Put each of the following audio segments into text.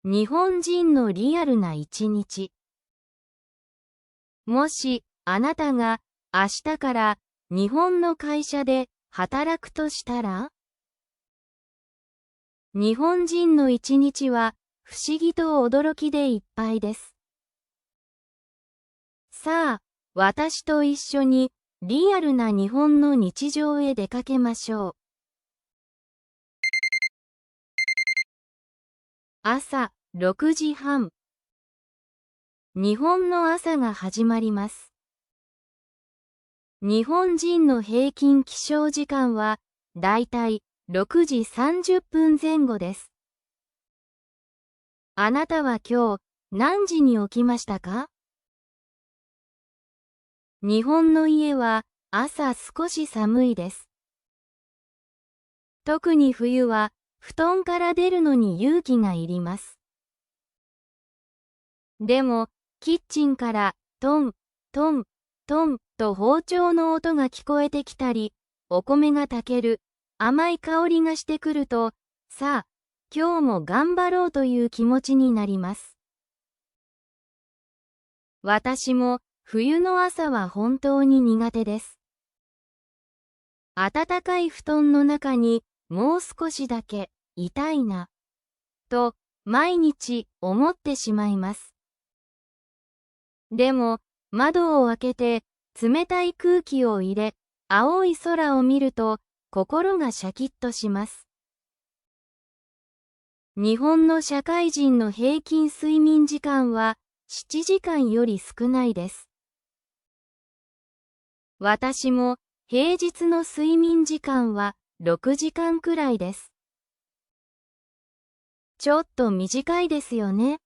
日本人のリアルな一日。もし、あなたが明日から日本の会社で働くとしたら？日本人の一日は不思議と驚きでいっぱいです。さあ、私と一緒にリアルな日本の日常へ出かけましょう。朝6時半。日本の朝が始まります。日本人の平均起床時間はだいたい6時30分前後です。あなたは今日何時に起きましたか？日本の家は朝少し寒いです。特に冬は布団から出るのに勇気がいります。でも、キッチンからトン、トン、トンと包丁の音が聞こえてきたり、お米が炊ける甘い香りがしてくると、さあ、今日も頑張ろうという気持ちになります。私も冬の朝は本当に苦手です。暖かい布団の中にもう少しだけいたいな、と毎日思ってしまいます。でも、窓を開けて冷たい空気を入れ、青い空を見ると心がシャキッとします。日本の社会人の平均睡眠時間は7時間より少ないです。私も平日の睡眠時間は6時間くらいです。ちょっと短いですよね。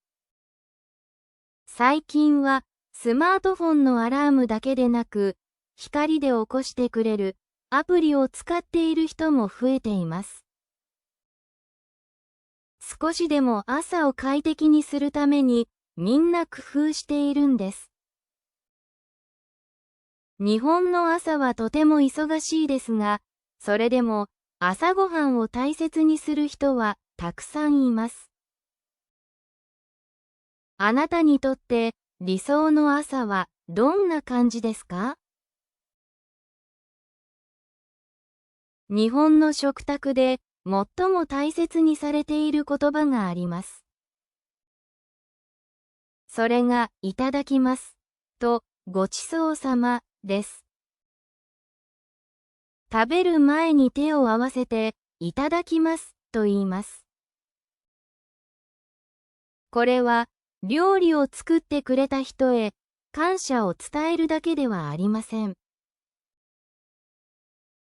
最近はスマートフォンのアラームだけでなく、光で起こしてくれるアプリを使っている人も増えています。少しでも朝を快適にするためにみんな工夫しているんです。日本の朝はとても忙しいですが、それでも朝ごはんを大切にする人はたくさんいます。あなたにとって理想の朝はどんな感じですか？日本の食卓で最も大切にされている言葉があります。それがいただきますとごちそうさまです。食べる前に手を合わせていただきますと言います。これは料理を作ってくれた人へ感謝を伝えるだけではありません。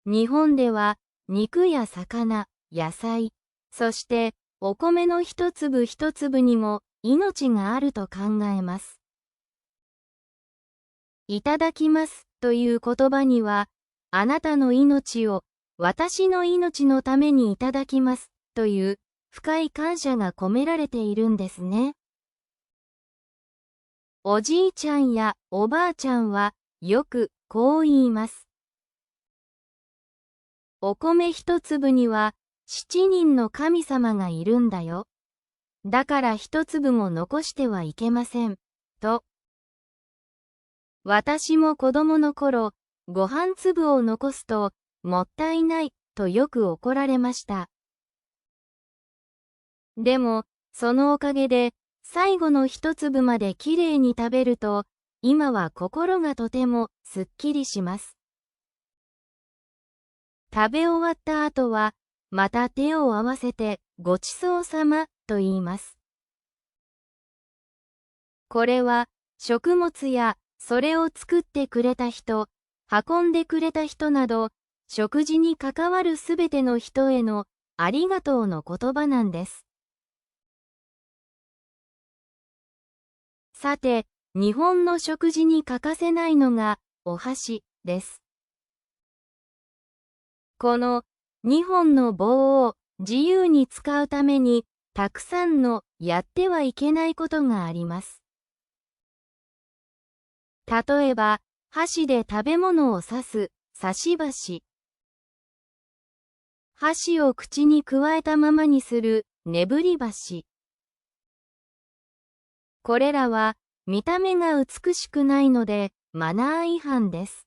日本では肉や魚、野菜、そしてお米の一粒一粒にも命があると考えます。いただきますという言葉には、あなたの命を私の命のためにいただきますという深い感謝が込められているんですね。おじいちゃんやおばあちゃんはよくこう言います。お米一粒には7人の神様がいるんだよ。だから一粒も残してはいけません。と。私も子供の頃、ご飯粒を残すと、もったいない、とよく怒られました。でも、そのおかげで、最後の一粒まできれいに食べると、今は心がとてもすっきりします。食べ終わった後は、また手を合わせて、ごちそうさま、と言います。これは、食物や、それを作ってくれた人、運んでくれた人など、食事に関わるすべての人へのありがとうの言葉なんです。さて、日本の食事に欠かせないのがお箸です。この2本の棒を自由に使うために、たくさんのやってはいけないことがあります。例えば、箸で食べ物を刺す、刺し箸。箸を口にくわえたままにする、ねぶり箸。これらは見た目が美しくないのでマナー違反です。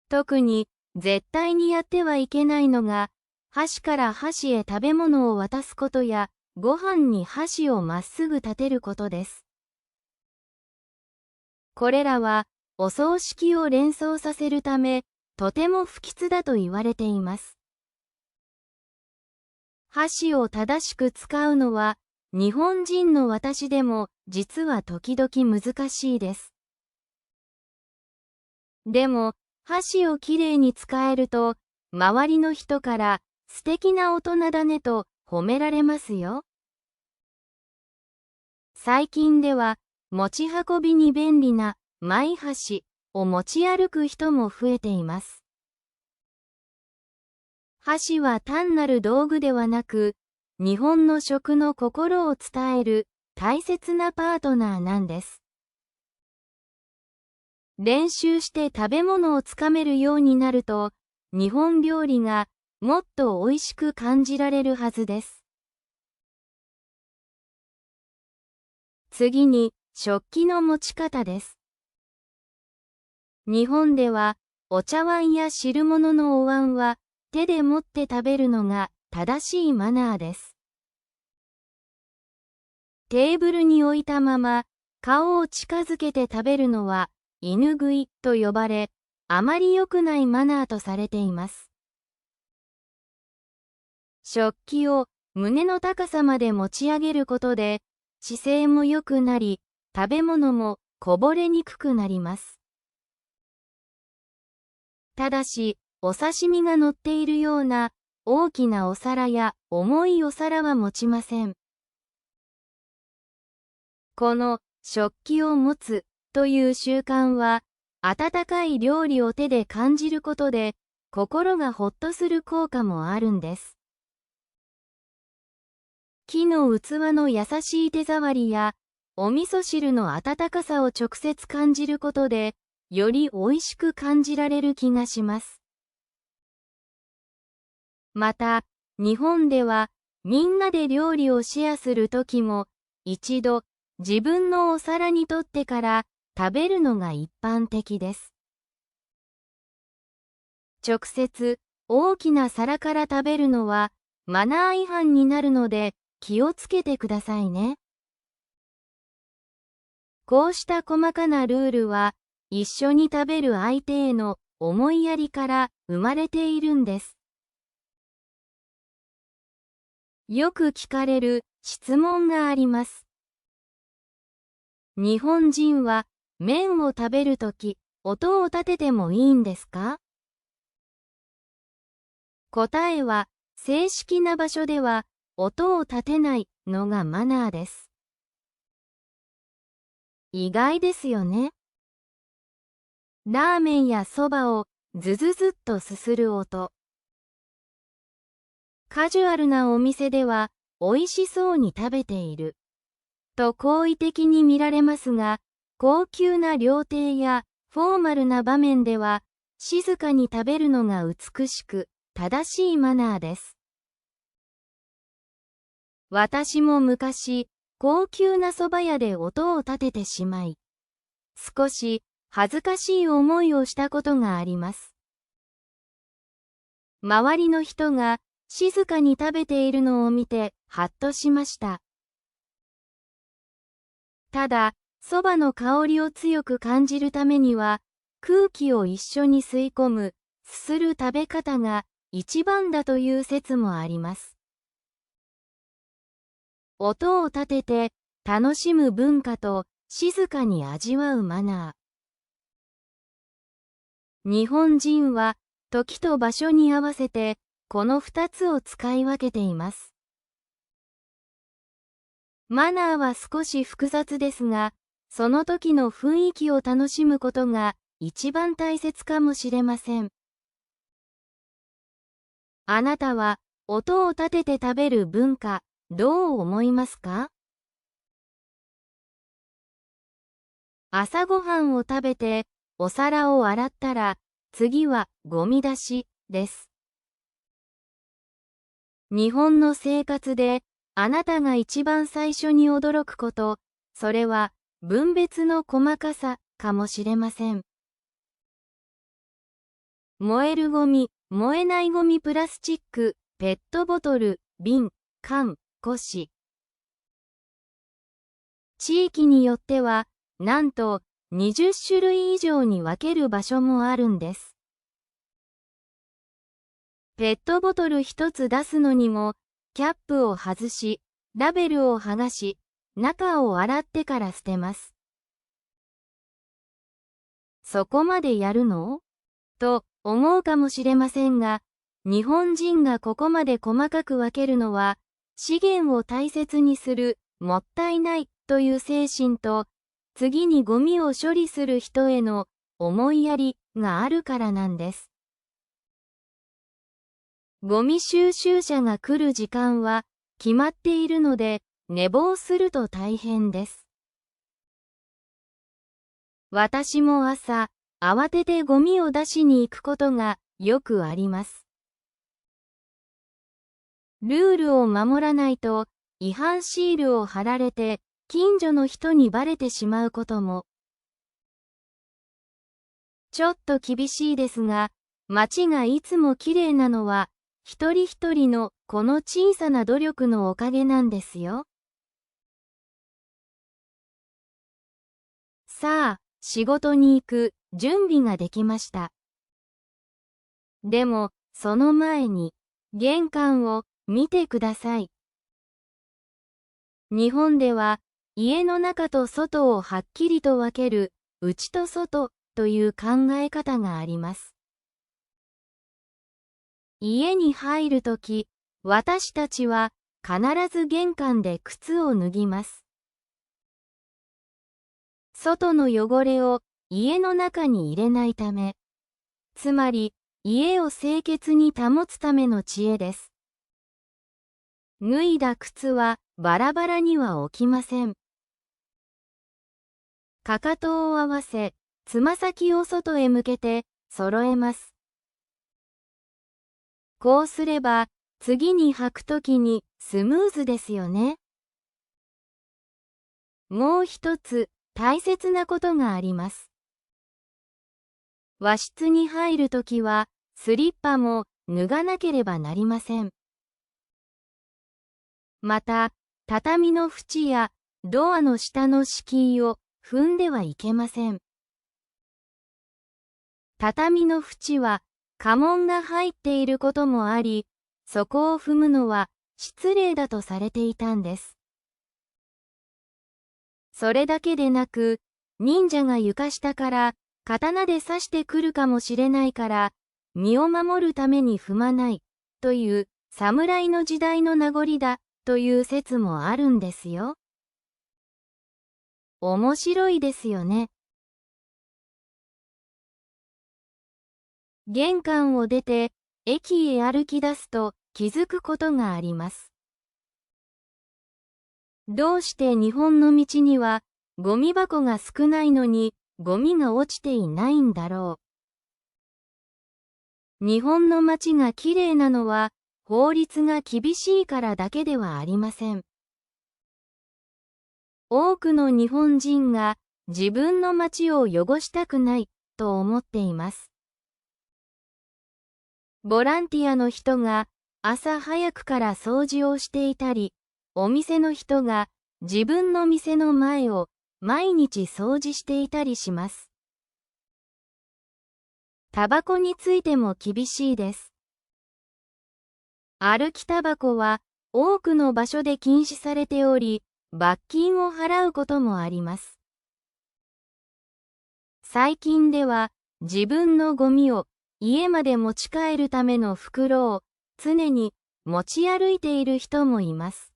特に絶対にやってはいけないのが、箸から箸へ食べ物を渡すことや、ご飯に箸をまっすぐ立てることです。これらはお葬式を連想させるため、とても不吉だと言われています。箸を正しく使うのは、日本人の私でも実は時々難しいです。でも、箸をきれいに使えると、周りの人から素敵な大人だねと褒められますよ。最近では、持ち運びに便利なマイ箸を持ち歩く人も増えています。箸は単なる道具ではなく、日本の食の心を伝える大切なパートナーなんです。練習して食べ物をつかめるようになると、日本料理がもっと美味しく感じられるはずです。次に、食器の持ち方です。日本では、お茶碗や汁物のお椀は手で持って食べるのが正しいマナーです。テーブルに置いたまま顔を近づけて食べるのは犬食いと呼ばれ、あまり良くないマナーとされています。食器を胸の高さまで持ち上げることで、姿勢も良くなり、食べ物もこぼれにくくなります。ただし、お刺身が乗っているような大きなお皿や重いお皿は持ちません。この食器を持つという習慣は、温かい料理を手で感じることで、心がほっとする効果もあるんです。木の器の優しい手触りや、お味噌汁の温かさを直接感じることで、より美味しく感じられる気がします。また、日本では、みんなで料理をシェアするときも、一度、自分のお皿に取ってから食べるのが一般的です。直接、大きな皿から食べるのは、マナー違反になるので、気をつけてくださいね。こうした細かなルールは、一緒に食べる相手への思いやりから生まれているんです。よく聞かれる質問があります。日本人は麺を食べるとき、音を立ててもいいんですか？答えは、正式な場所では音を立てないのがマナーです。意外ですよね。ラーメンやそばをズズズッとすする音。カジュアルなお店では美味しそうに食べていると好意的に見られますが、高級な料亭やフォーマルな場面では静かに食べるのが美しく正しいマナーです。私も昔、高級な蕎麦屋で音を立ててしまい、少し恥ずかしい思いをしたことがあります。周りの人が静かに食べているのを見てハッとしました。ただ、蕎麦の香りを強く感じるためには、空気を一緒に吸い込む、すする食べ方が一番だという説もあります。音を立てて楽しむ文化と静かに味わうマナー。日本人は時と場所に合わせてこの2つを使い分けています。マナーは少し複雑ですが、その時の雰囲気を楽しむことが一番大切かもしれません。あなたは音を立てて食べる文化、どう思いますか？朝ごはんを食べてお皿を洗ったら、次はゴミ出しです。日本の生活であなたが一番最初に驚くこと、それは分別の細かさかもしれません。燃えるゴミ、燃えないゴミプラスチック、ペットボトル、瓶、缶、古紙。地域によっては、なんと20種類以上に分ける場所もあるんです。ペットボトル一つ出すのにも、キャップを外し、ラベルを剥がし、中を洗ってから捨てます。そこまでやるの？と思うかもしれませんが、日本人がここまで細かく分けるのは、資源を大切にする、もったいないという精神と、次にゴミを処理する人への思いやりがあるからなんです。ゴミ収集車が来る時間は決まっているので、寝坊すると大変です。私も朝、慌ててゴミを出しに行くことがよくあります。ルールを守らないと違反シールを貼られて近所の人にバレてしまうことも。ちょっと厳しいですが、街がいつもきれいなのは一人一人のこの小さな努力のおかげなんですよ。さあ、仕事に行く準備ができました。でも、その前に、玄関を見てください。日本では、家の中と外をはっきりと分ける、内と外という考え方があります。家に入るとき、私たちは必ず玄関で靴を脱ぎます。外の汚れを家の中に入れないため、つまり家を清潔に保つための知恵です。脱いだ靴はバラバラには置きません。かかとを合わせ、つま先を外へ向けて揃えます。こうすれば次に履くときにスムーズですよね。もう一つ大切なことがあります。和室に入るときはスリッパも脱がなければなりません。また、畳の縁やドアの下の敷居を踏んではいけません。畳の縁は家紋が入っていることもあり、そこを踏むのは失礼だとされていたんです。それだけでなく、忍者が床下から刀で刺してくるかもしれないから、身を守るために踏まないという侍の時代の名残だという説もあるんですよ。面白いですよね。玄関を出て駅へ歩き出すと気づくことがあります。どうして日本の道にはゴミ箱が少ないのにゴミが落ちていないんだろう。日本の街がきれいなのは法律が厳しいからだけではありません。多くの日本人が自分の街を汚したくないと思っています。ボランティアの人が朝早くから掃除をしていたり、お店の人が自分の店の前を毎日掃除していたりします。タバコについても厳しいです。歩きタバコは多くの場所で禁止されており、罰金を払うこともあります。最近では自分のゴミを家まで持ち帰るための袋を常に持ち歩いている人もいます。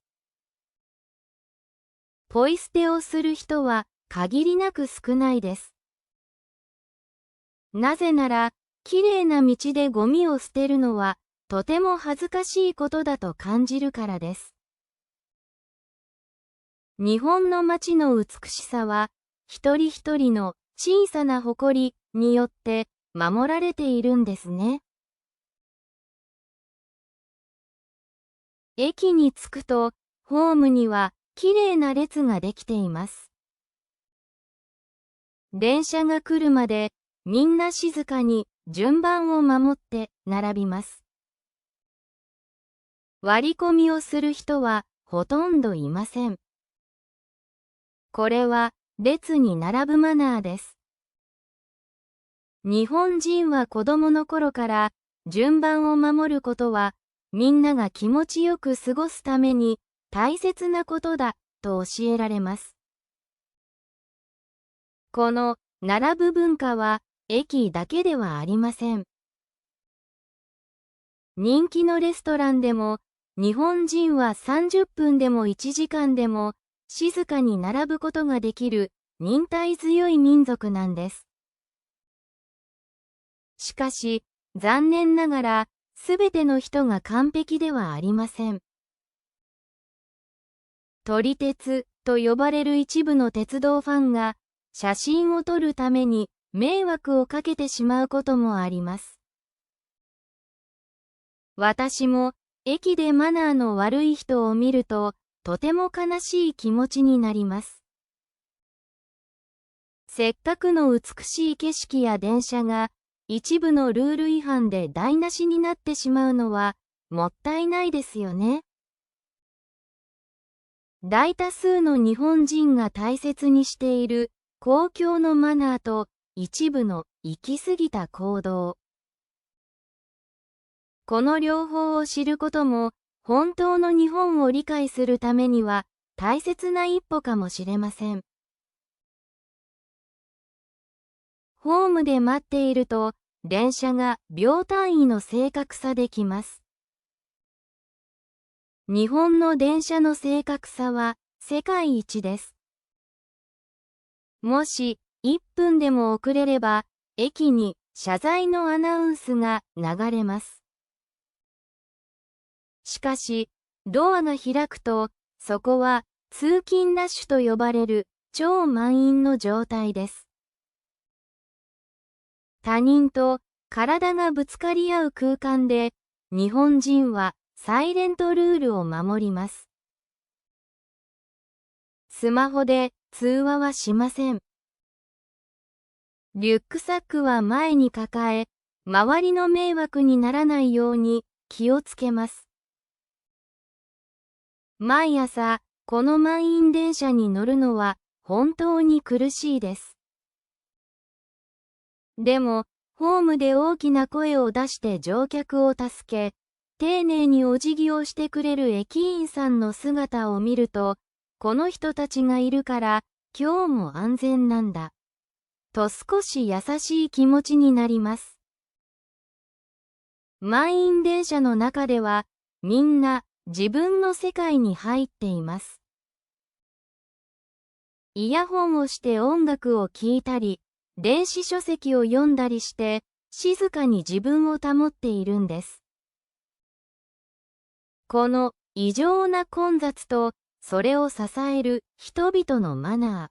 ポイ捨てをする人は限りなく少ないです。なぜなら、きれいな道でゴミを捨てるのはとても恥ずかしいことだと感じるからです。日本の街の美しさは、一人一人の小さな誇りによって守られているんですね。駅に着くと、ホームにはきれいな列ができています。電車が来るまでみんな静かに順番を守って並びます。割り込みをする人はほとんどいません。これは列に並ぶマナーです。日本人は子供の頃から順番を守ることはみんなが気持ちよく過ごすために大切なことだと教えられます。この並ぶ文化は駅だけではありません。人気のレストランでも日本人は30分でも1時間でも静かに並ぶことができる忍耐強い民族なんです。しかし、残念ながら、すべての人が完璧ではありません。撮り鉄と呼ばれる一部の鉄道ファンが、写真を撮るために迷惑をかけてしまうこともあります。私も、駅でマナーの悪い人を見ると、とても悲しい気持ちになります。せっかくの美しい景色や電車が、一部のルール違反で台無しになってしまうのはもったいないですよね。大多数の日本人が大切にしている公共のマナーと一部の行き過ぎた行動。この両方を知ることも本当の日本を理解するためには大切な一歩かもしれません。ホームで待っていると電車が秒単位の正確さで来ます。日本の電車の正確さは世界一です。もし1分でも遅れれば駅に謝罪のアナウンスが流れます。しかしドアが開くとそこは通勤ラッシュと呼ばれる超満員の状態です。他人と体がぶつかり合う空間で日本人はサイレントルールを守ります。スマホで通話はしません。リュックサックは前に抱え、周りの迷惑にならないように気をつけます。毎朝、この満員電車に乗るのは本当に苦しいです。でも、ホームで大きな声を出して乗客を助け、丁寧にお辞儀をしてくれる駅員さんの姿を見ると、この人たちがいるから今日も安全なんだ。と少し優しい気持ちになります。満員電車の中ではみんな自分の世界に入っています。イヤホンをして音楽を聴いたり、電子書籍を読んだりして静かに自分を保っているんです。この異常な混雑とそれを支える人々のマナー。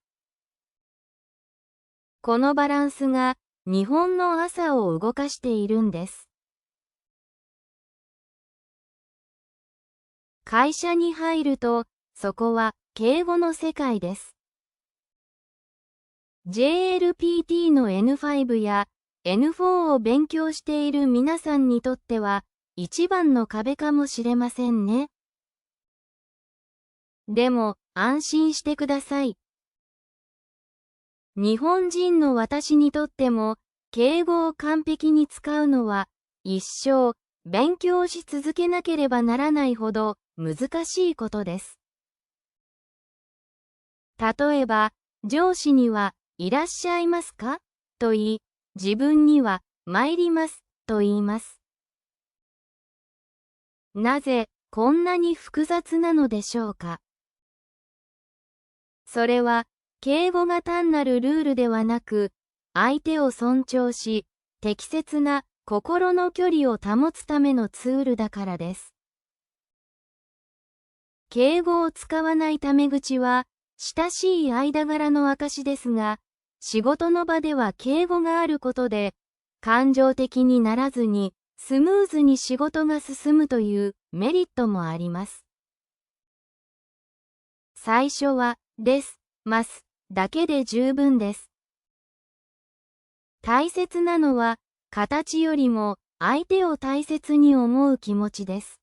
このバランスが日本の朝を動かしているんです。会社に入るとそこは敬語の世界です。JLPT の N5 や N4 を勉強している皆さんにとっては一番の壁かもしれませんね。でも安心してください。日本人の私にとっても敬語を完璧に使うのは一生勉強し続けなければならないほど難しいことです。例えば上司にはいらっしゃいますかと言い、自分には参りますと言います。なぜこんなに複雑なのでしょうか。それは敬語が単なるルールではなく、相手を尊重し、適切な心の距離を保つためのツールだからです。敬語を使わないタメ口は、親しい間柄の証ですが、仕事の場では敬語があることで、感情的にならずに、スムーズに仕事が進むというメリットもあります。最初は、です、ます、だけで十分です。大切なのは、形よりも相手を大切に思う気持ちです。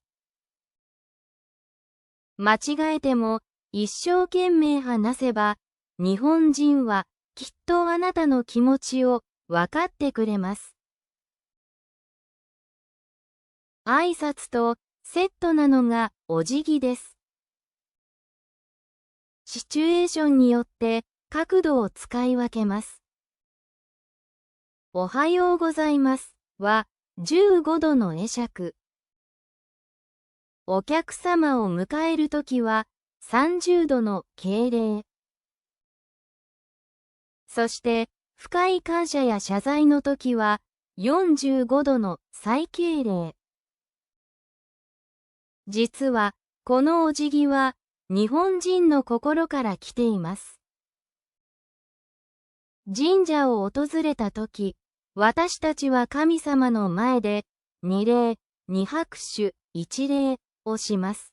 間違えても一生懸命話せば、日本人はきっとあなたの気持ちを分かってくれます。挨拶とセットなのがお辞儀です。シチュエーションによって角度を使い分けます。おはようございますは15度の会釈。お客様を迎えるときは30度の敬礼。そして深い感謝や謝罪のときは45度の再敬礼。実はこのお辞儀は日本人の心から来ています。神社を訪れたとき、私たちは神様の前で二礼、二拍手、一礼をします。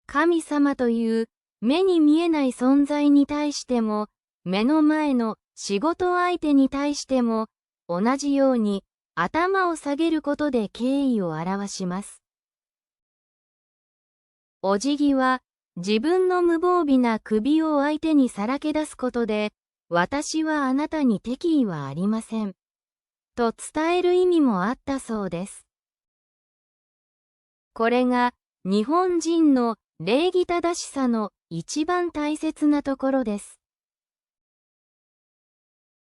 神様という目に見えない存在に対しても、目の前の仕事相手に対しても、同じように頭を下げることで敬意を表します。お辞儀は自分の無防備な首を相手にさらけ出すことで、私はあなたに敵意はありません。と伝える意味もあったそうです。これが日本人の礼儀正しさの一番大切なところです。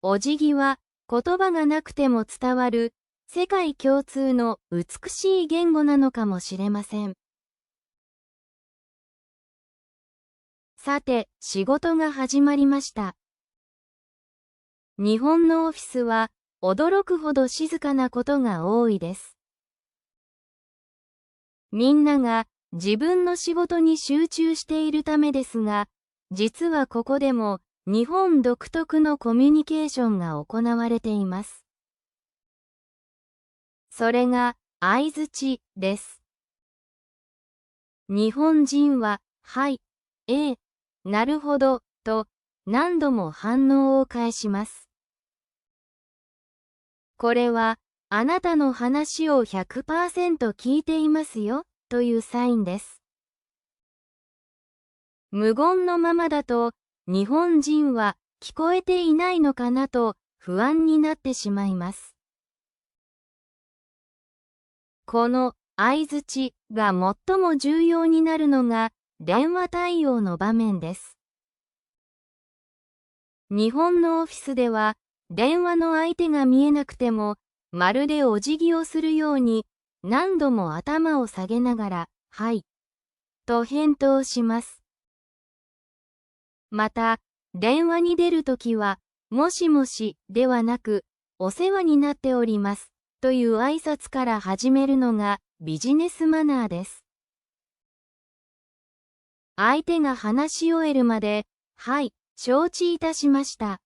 お辞儀は言葉がなくても伝わる世界共通の美しい言語なのかもしれません。さて、仕事が始まりました。日本のオフィスは驚くほど静かなことが多いです。みんなが自分の仕事に集中しているためですが、実はここでも日本独特のコミュニケーションが行われています。それが相槌です。日本人は、はい、なるほど、と何度も反応を返します。これは、あなたの話を 100% 聞いていますよ、というサインです。無言のままだと、日本人は聞こえていないのかなと不安になってしまいます。この相槌が最も重要になるのが電話対応の場面です。日本のオフィスでは電話の相手が見えなくてもまるでお辞儀をするように何度も頭を下げながら、はい、と返答します。また、電話に出るときは、もしもしではなく、お世話になっております、という挨拶から始めるのがビジネスマナーです。相手が話し終えるまで、はい、承知いたしました。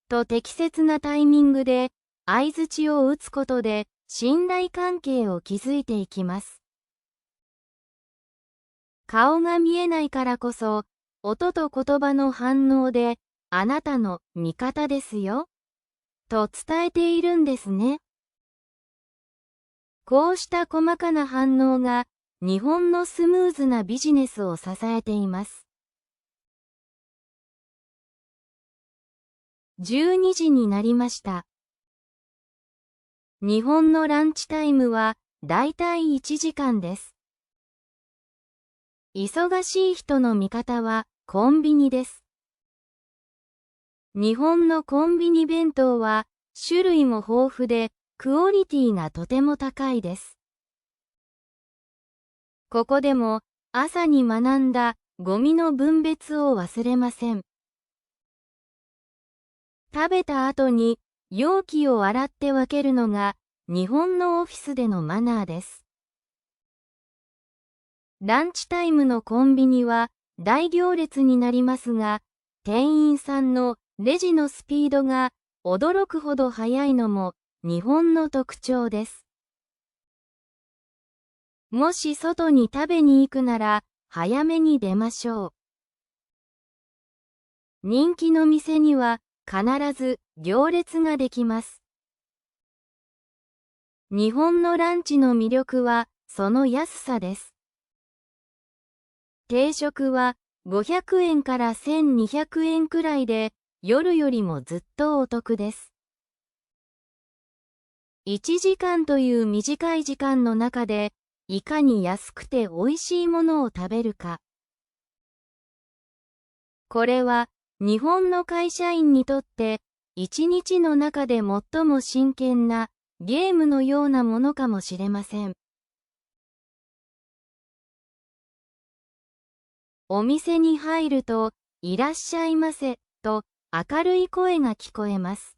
と適切なタイミングで、相槌を打つことで、信頼関係を築いていきます。顔が見えないからこそ、音と言葉の反応で、あなたの味方ですよ、と伝えているんですね。こうした細かな反応が、日本のスムーズなビジネスを支えています。12時になりました。日本のランチタイムは、だいたい1時間です。忙しい人の味方は、コンビニです。日本のコンビニ弁当は種類も豊富でクオリティがとても高いです。ここでも朝に学んだゴミの分別を忘れません。食べた後に容器を洗って分けるのが日本のオフィスでのマナーです。ランチタイムのコンビニは大行列になりますが、店員さんのレジのスピードが驚くほど速いのも日本の特徴です。もし外に食べに行くなら、早めに出ましょう。人気の店には必ず行列ができます。日本のランチの魅力はその安さです。定食は500円から1200円くらいで、夜よりもずっとお得です。1時間という短い時間の中で、いかに安くて美味しいものを食べるか。これは日本の会社員にとって一日の中で最も真剣なゲームのようなものかもしれません。お店に入ると、いらっしゃいませ、と明るい声が聞こえます。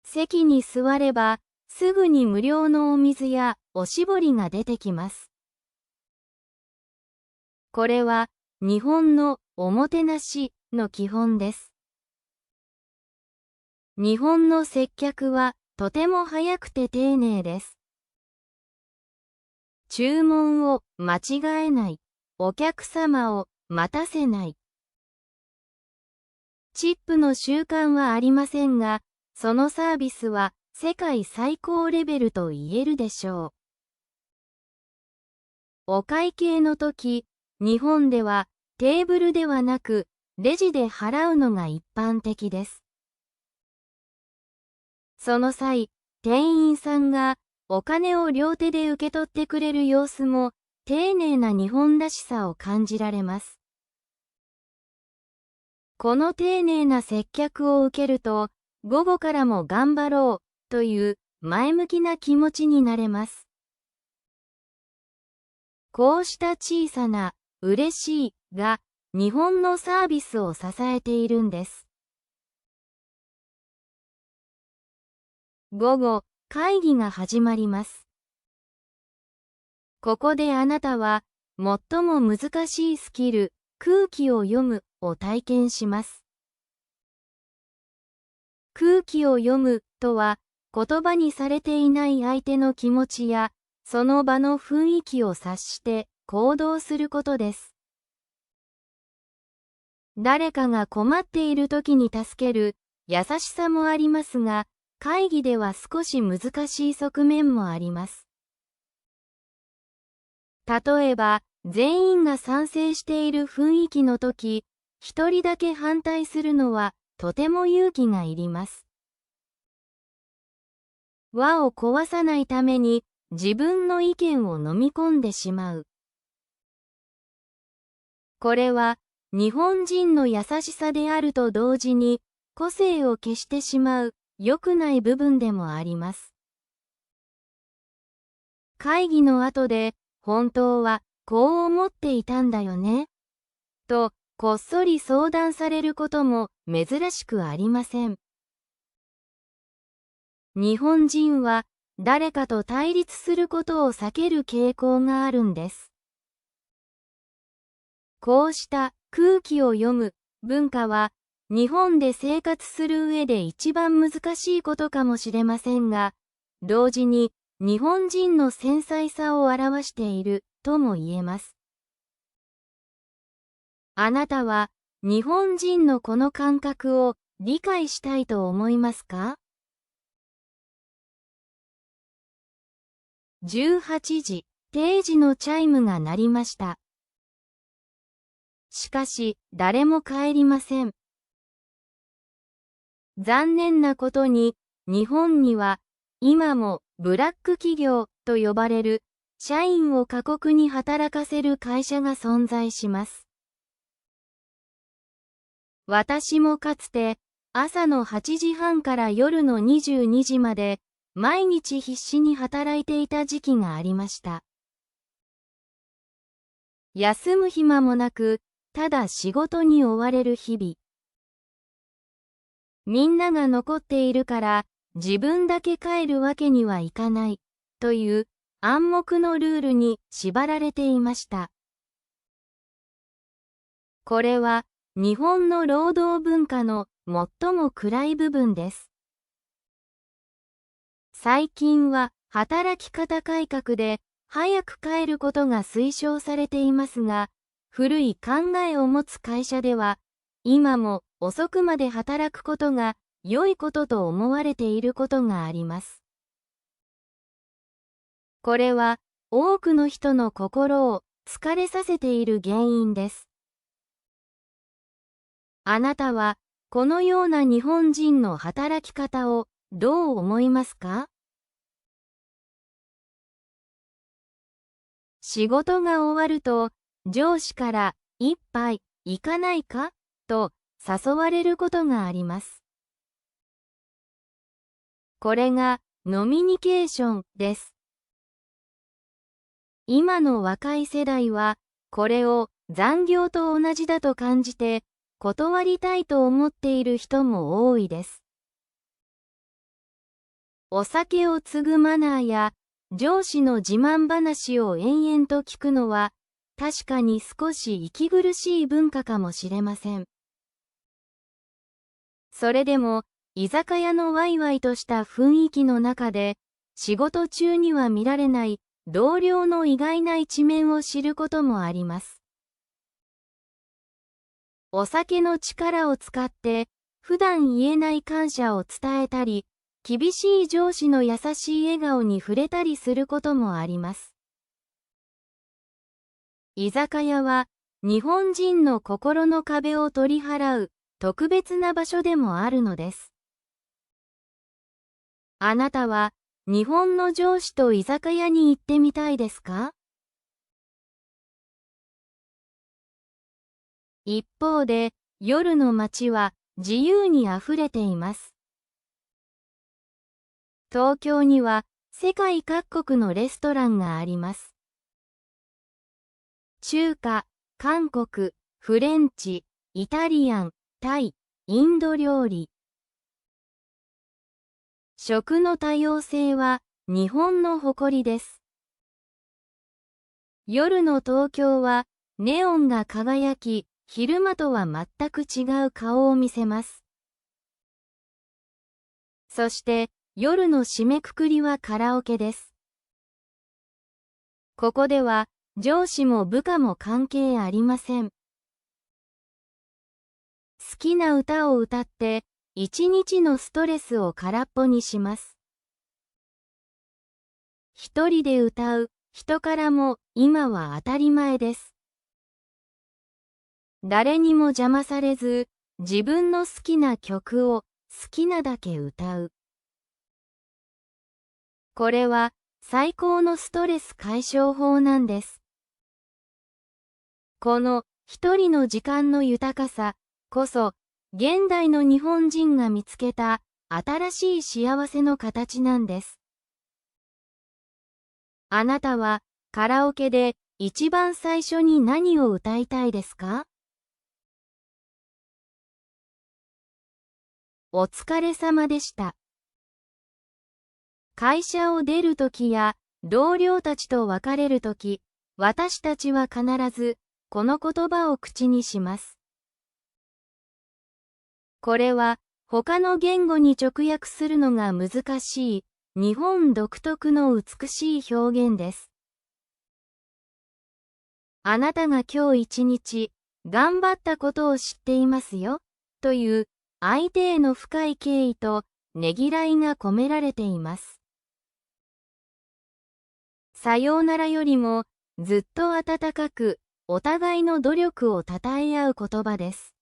席に座れば、すぐに無料のお水やおしぼりが出てきます。これは、日本のおもてなしの基本です。日本の接客はとても早くて丁寧です。注文を間違えない。お客様を待たせない。チップの習慣はありませんが、そのサービスは世界最高レベルと言えるでしょう。お会計の時、日本ではテーブルではなくレジで払うのが一般的です。その際、店員さんがお金を両手で受け取ってくれる様子も丁寧な日本らしさを感じられます。この丁寧な接客を受けると、午後からも頑張ろうという前向きな気持ちになれます。こうした小さな嬉しいが日本のサービスを支えているんです。午後、会議が始まります。ここであなたは最も難しいスキル、空気を読むを体験します。空気を読むとは、言葉にされていない相手の気持ちや、その場の雰囲気を察して行動することです。誰かが困っている時に助ける優しさもありますが、会議では少し難しい側面もあります。例えば、全員が賛成している雰囲気の時、一人だけ反対するのはとても勇気がいります。輪を壊さないために自分の意見を飲み込んでしまう。これは日本人の優しさであると同時に個性を消してしまう良くない部分でもあります。会議の後で、本当はこう思っていたんだよね。と、こっそり相談されることも珍しくありません。日本人は誰かと対立することを避ける傾向があるんです。こうした空気を読む文化は日本で生活する上で一番難しいことかもしれませんが、同時に日本人の繊細さを表しているとも言えます。あなたは日本人のこの感覚を理解したいと思いますか？18時、定時のチャイムが鳴りました。しかし、誰も帰りません。残念なことに、日本には、今もブラック企業と呼ばれる、社員を過酷に働かせる会社が存在します。私もかつて、朝の8時半から夜の22時まで、毎日必死に働いていた時期がありました。休む暇もなく、ただ仕事に追われる日々。みんなが残っているから、自分だけ帰るわけにはいかない、という暗黙のルールに縛られていました。これは、日本の労働文化の最も暗い部分です。最近は働き方改革で早く帰ることが推奨されていますが、古い考えを持つ会社では、今も遅くまで働くことが良いことと思われていることがあります。これは多くの人の心を疲れさせている原因です。あなたはこのような日本人の働き方をどう思いますか？仕事が終わると上司から一杯行かないかと誘われることがあります。これがノミニケーションです。今の若い世代はこれを残業と同じだと感じて断りたいと思っている人も多いです。お酒を継ぐマナーや上司の自慢話を延々と聞くのは確かに少し息苦しい文化かもしれません。それでも居酒屋のワイワイとした雰囲気の中で仕事中には見られない同僚の意外な一面を知ることもあります。お酒の力を使って普段言えない感謝を伝えたり、厳しい上司の優しい笑顔に触れたりすることもあります。居酒屋は日本人の心の壁を取り払う特別な場所でもあるのです。あなたは日本の上司と居酒屋に行ってみたいですか？一方で、夜の街は自由にあふれています。東京には世界各国のレストランがあります。中華、韓国、フレンチ、イタリアン、タイ、インド料理。食の多様性は日本の誇りです。夜の東京はネオンが輝き、昼間とは全く違う顔を見せます。そして夜の締めくくりはカラオケです。ここでは上司も部下も関係ありません。好きな歌を歌って一日のストレスを空っぽにします。一人で歌う人からも今は当たり前です。誰にも邪魔されず、自分の好きな曲を好きなだけ歌う。これは最高のストレス解消法なんです。この一人の時間の豊かさこそ、現代の日本人が見つけた新しい幸せの形なんです。あなたはカラオケで一番最初に何を歌いたいですか？お疲れ様でした。会社を出るときや同僚たちと別れるとき、私たちは必ずこの言葉を口にします。これは他の言語に直訳するのが難しい日本独特の美しい表現です。あなたが今日一日頑張ったことを知っていますよという相手への深い敬意とねぎらいが込められています。さようならよりもずっと温かくお互いの努力を称え合う言葉です。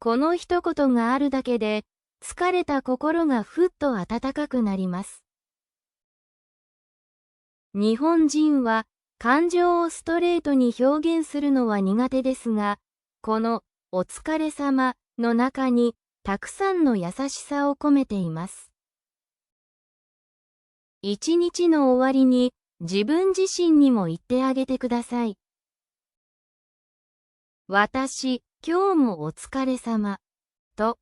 この一言があるだけで疲れた心がふっと温かくなります。日本人は感情をストレートに表現するのは苦手ですが、このお疲れ様の中にたくさんの優しさを込めています。一日の終わりに自分自身にも言ってあげてください。私、今日もお疲れ様。と。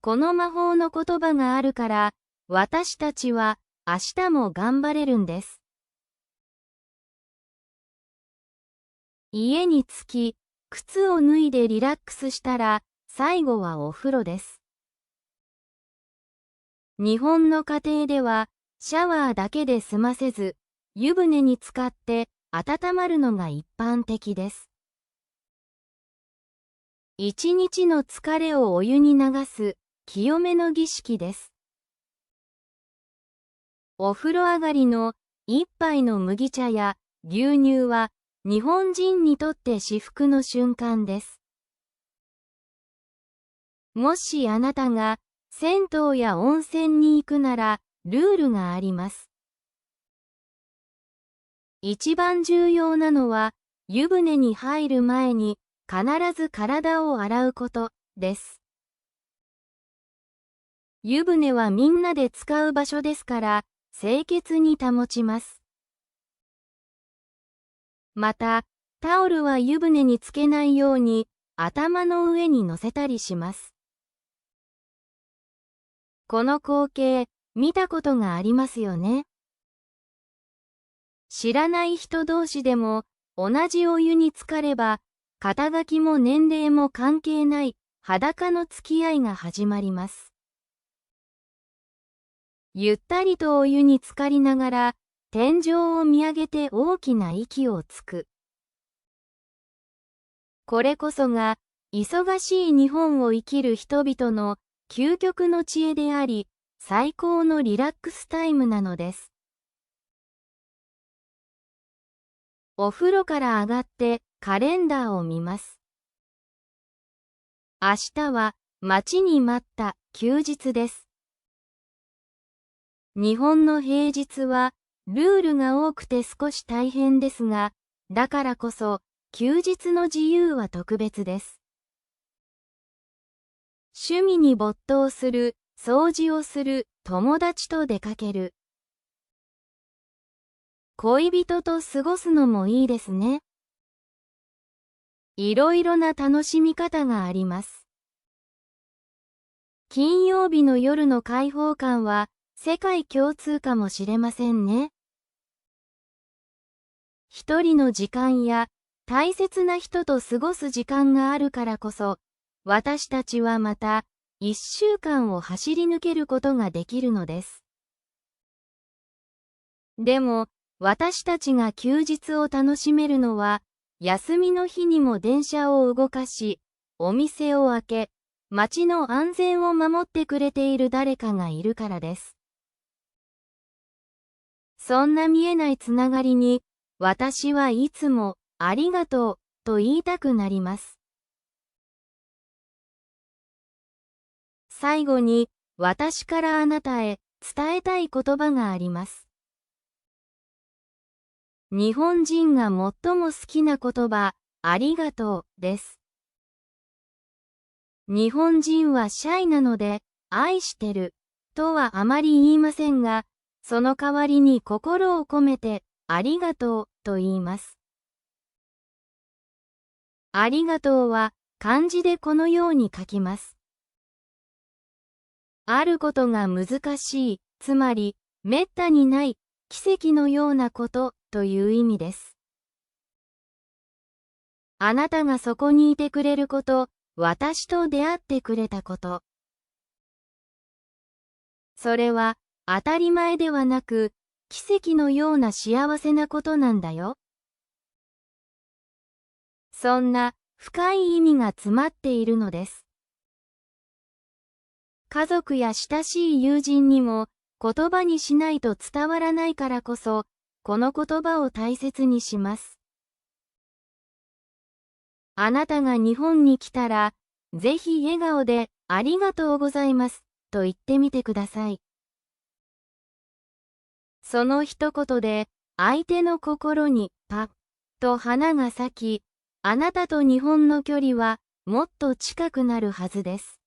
この魔法の言葉があるから、私たちは明日も頑張れるんです。家に着き、靴を脱いでリラックスしたら、最後はお風呂です。日本の家庭では、シャワーだけで済ませず、湯船に浸かって温まるのが一般的です。一日の疲れをお湯に流す清めの儀式です。お風呂上がりの一杯の麦茶や牛乳は日本人にとって至福の瞬間です。もしあなたが銭湯や温泉に行くならルールがあります。一番重要なのは湯船に入る前に必ず体を洗うことです。湯船はみんなで使う場所ですから清潔に保ちます。また、タオルは湯船につけないように頭の上に乗せたりします。この光景、見たことがありますよね。知らない人同士でも同じお湯に浸かれば、肩書きも年齢も関係ない裸の付き合いが始まります。ゆったりとお湯に浸かりながら、天井を見上げて大きな息をつく。これこそが、忙しい日本を生きる人々の究極の知恵であり、最高のリラックスタイムなのです。お風呂から上がってカレンダーを見ます。明日は待ちに待った休日です。日本の平日はルールが多くて少し大変ですが、だからこそ休日の自由は特別です。趣味に没頭する、掃除をする、友達と出かける。恋人と過ごすのもいいですね。いろいろな楽しみ方があります。金曜日の夜の開放感は世界共通かもしれませんね。一人の時間や大切な人と過ごす時間があるからこそ、私たちはまた一週間を走り抜けることができるのです。でも、私たちが休日を楽しめるのは、休みの日にも電車を動かし、お店を開け、街の安全を守ってくれている誰かがいるからです。そんな見えないつながりに、私はいつもありがとうと言いたくなります。最後に、私からあなたへ伝えたい言葉があります。日本人が最も好きな言葉、ありがとうです。日本人はシャイなので、愛してる、とはあまり言いませんが、その代わりに心を込めて、ありがとう、と言います。ありがとうは、漢字でこのように書きます。あることが難しい、つまり、めったにない、奇跡のようなこと、という意味です。あなたがそこにいてくれること、私と出会ってくれたこと。それは、当たり前ではなく、奇跡のような幸せなことなんだよ。そんな、深い意味が詰まっているのです。家族や親しい友人にも、言葉にしないと伝わらないからこそ、この言葉を大切にします。あなたが日本に来たら、ぜひ笑顔でありがとうございますと言ってみてください。その一言で相手の心にパッと花が咲き、あなたと日本の距離はもっと近くなるはずです。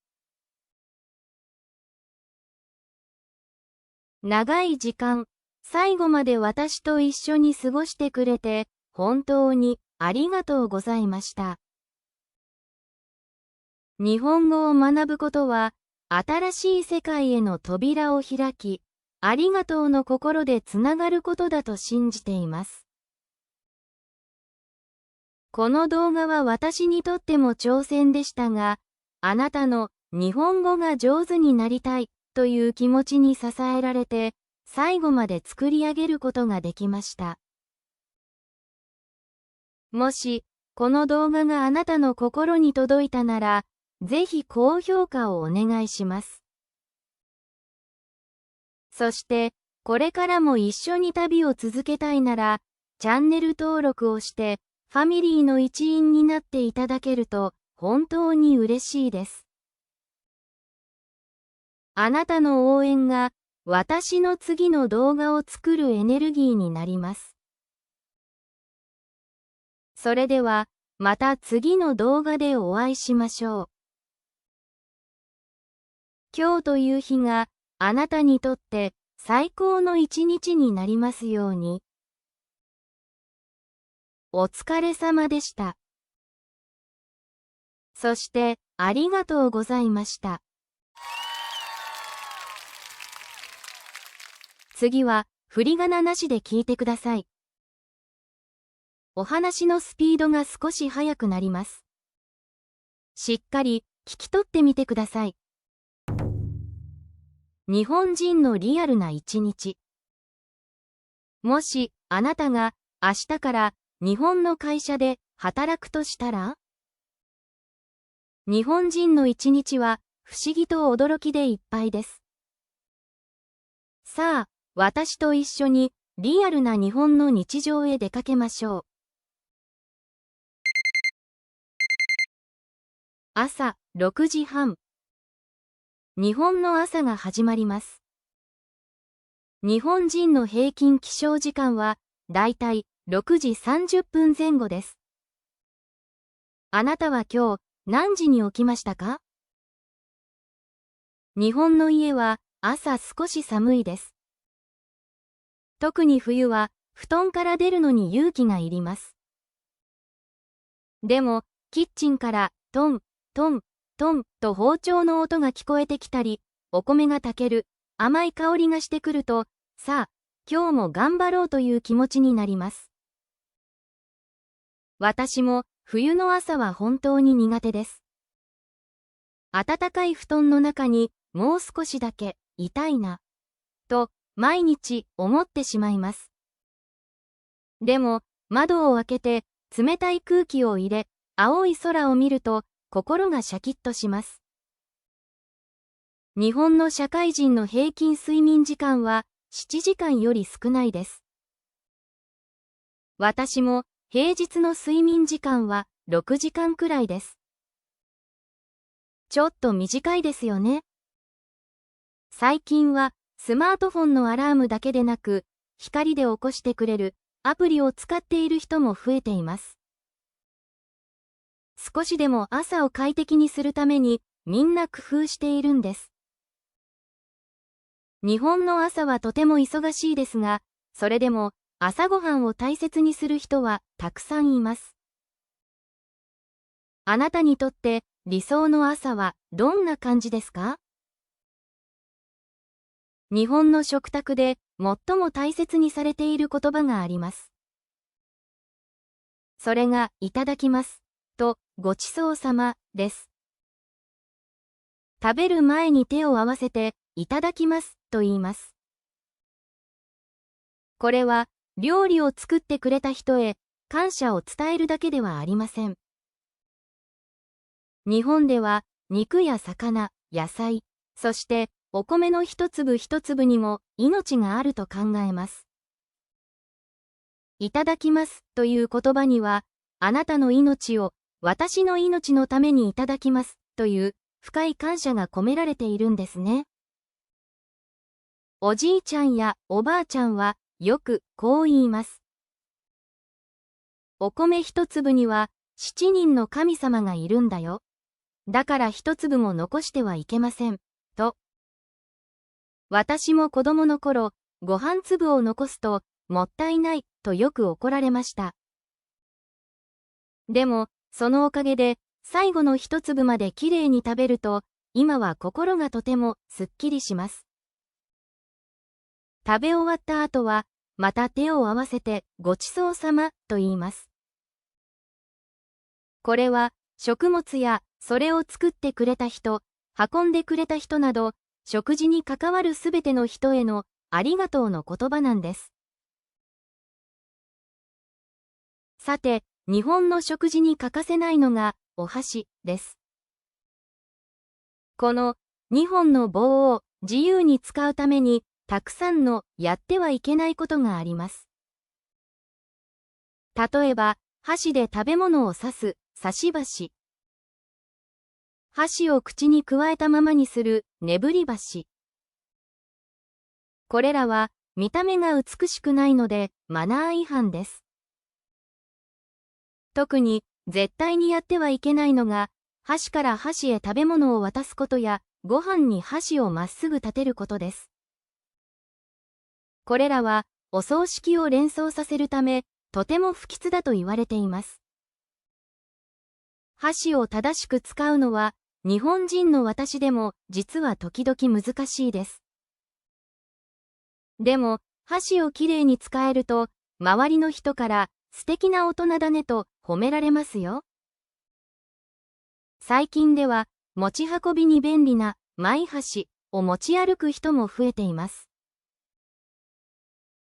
長い時間、最後まで私と一緒に過ごしてくれて、本当にありがとうございました。日本語を学ぶことは、新しい世界への扉を開き、ありがとうの心でつながることだと信じています。この動画は私にとっても挑戦でしたが、あなたの日本語が上手になりたいという気持ちに支えられて、最後まで作り上げることができました。もし、この動画があなたの心に届いたなら、ぜひ高評価をお願いします。そして、これからも一緒に旅を続けたいなら、チャンネル登録をして、ファミリーの一員になっていただけると、本当に嬉しいです。あなたの応援が、私の次の動画を作るエネルギーになります。それでは、また次の動画でお会いしましょう。今日という日が、あなたにとって最高の一日になりますように。お疲れ様でした。そして、ありがとうございました。次は、振り仮名なしで聞いてください。お話のスピードが少し速くなります。しっかり聞き取ってみてください。日本人のリアルな一日。もし、あなたが明日から日本の会社で働くとしたら？日本人の一日は不思議と驚きでいっぱいです。さあ、私と一緒にリアルな日本の日常へ出かけましょう。朝6時半。日本の朝が始まります。日本人の平均起床時間はだいたい6時30分前後です。あなたは今日何時に起きましたか？日本の家は朝少し寒いです。特に冬は布団から出るのに勇気がいります。でも、キッチンからトン、トン、トンと包丁の音が聞こえてきたり、お米が炊ける、甘い香りがしてくると、さあ、今日も頑張ろうという気持ちになります。私も冬の朝は本当に苦手です。暖かい布団の中にもう少しだけいたいな、と毎日思ってしまいます。でも、窓を開けて冷たい空気を入れ、青い空を見ると心がシャキッとします。日本の社会人の平均睡眠時間は7時間より少ないです。私も平日の睡眠時間は6時間くらいです。ちょっと短いですよね。最近はスマートフォンのアラームだけでなく、光で起こしてくれるアプリを使っている人も増えています。少しでも朝を快適にするためにみんな工夫しているんです。日本の朝はとても忙しいですが、それでも朝ごはんを大切にする人はたくさんいます。あなたにとって理想の朝はどんな感じですか？日本の食卓で最も大切にされている言葉があります。それがいただきますとごちそうさまです。食べる前に手を合わせていただきますと言います。これは料理を作ってくれた人へ感謝を伝えるだけではありません。日本では肉や魚、野菜、そしてお米の一粒一粒にも命があると考えます。いただきますという言葉には、あなたの命を私の命のためにいただきますという深い感謝が込められているんですね。おじいちゃんやおばあちゃんはよくこう言います。お米一粒には7人の神様がいるんだよ。だから一粒も残してはいけません。と。私も子供の頃、ご飯粒を残すともったいないとよく怒られました。でも、そのおかげで最後の一粒まできれいに食べると、今は心がとてもすっきりします。食べ終わった後は、また手を合わせてごちそうさまと言います。これは食物やそれを作ってくれた人、運んでくれた人など、食事に関わるすべての人へのありがとうの言葉なんです。さて、日本の食事に欠かせないのがお箸です。この2本の棒を自由に使うためにたくさんのやってはいけないことがあります。例えば、箸で食べ物を刺す刺し箸。箸を口にくわえたままにするねぶり箸。これらは見た目が美しくないのでマナー違反です。特に絶対にやってはいけないのが、箸から箸へ食べ物を渡すことや、ご飯に箸をまっすぐ立てることです。これらはお葬式を連想させるため、とても不吉だと言われています。箸を正しく使うのは、日本人の私でも実は時々難しいです。でも、箸をきれいに使えると、周りの人から素敵な大人だねと褒められますよ。最近では持ち運びに便利なマイ箸を持ち歩く人も増えています。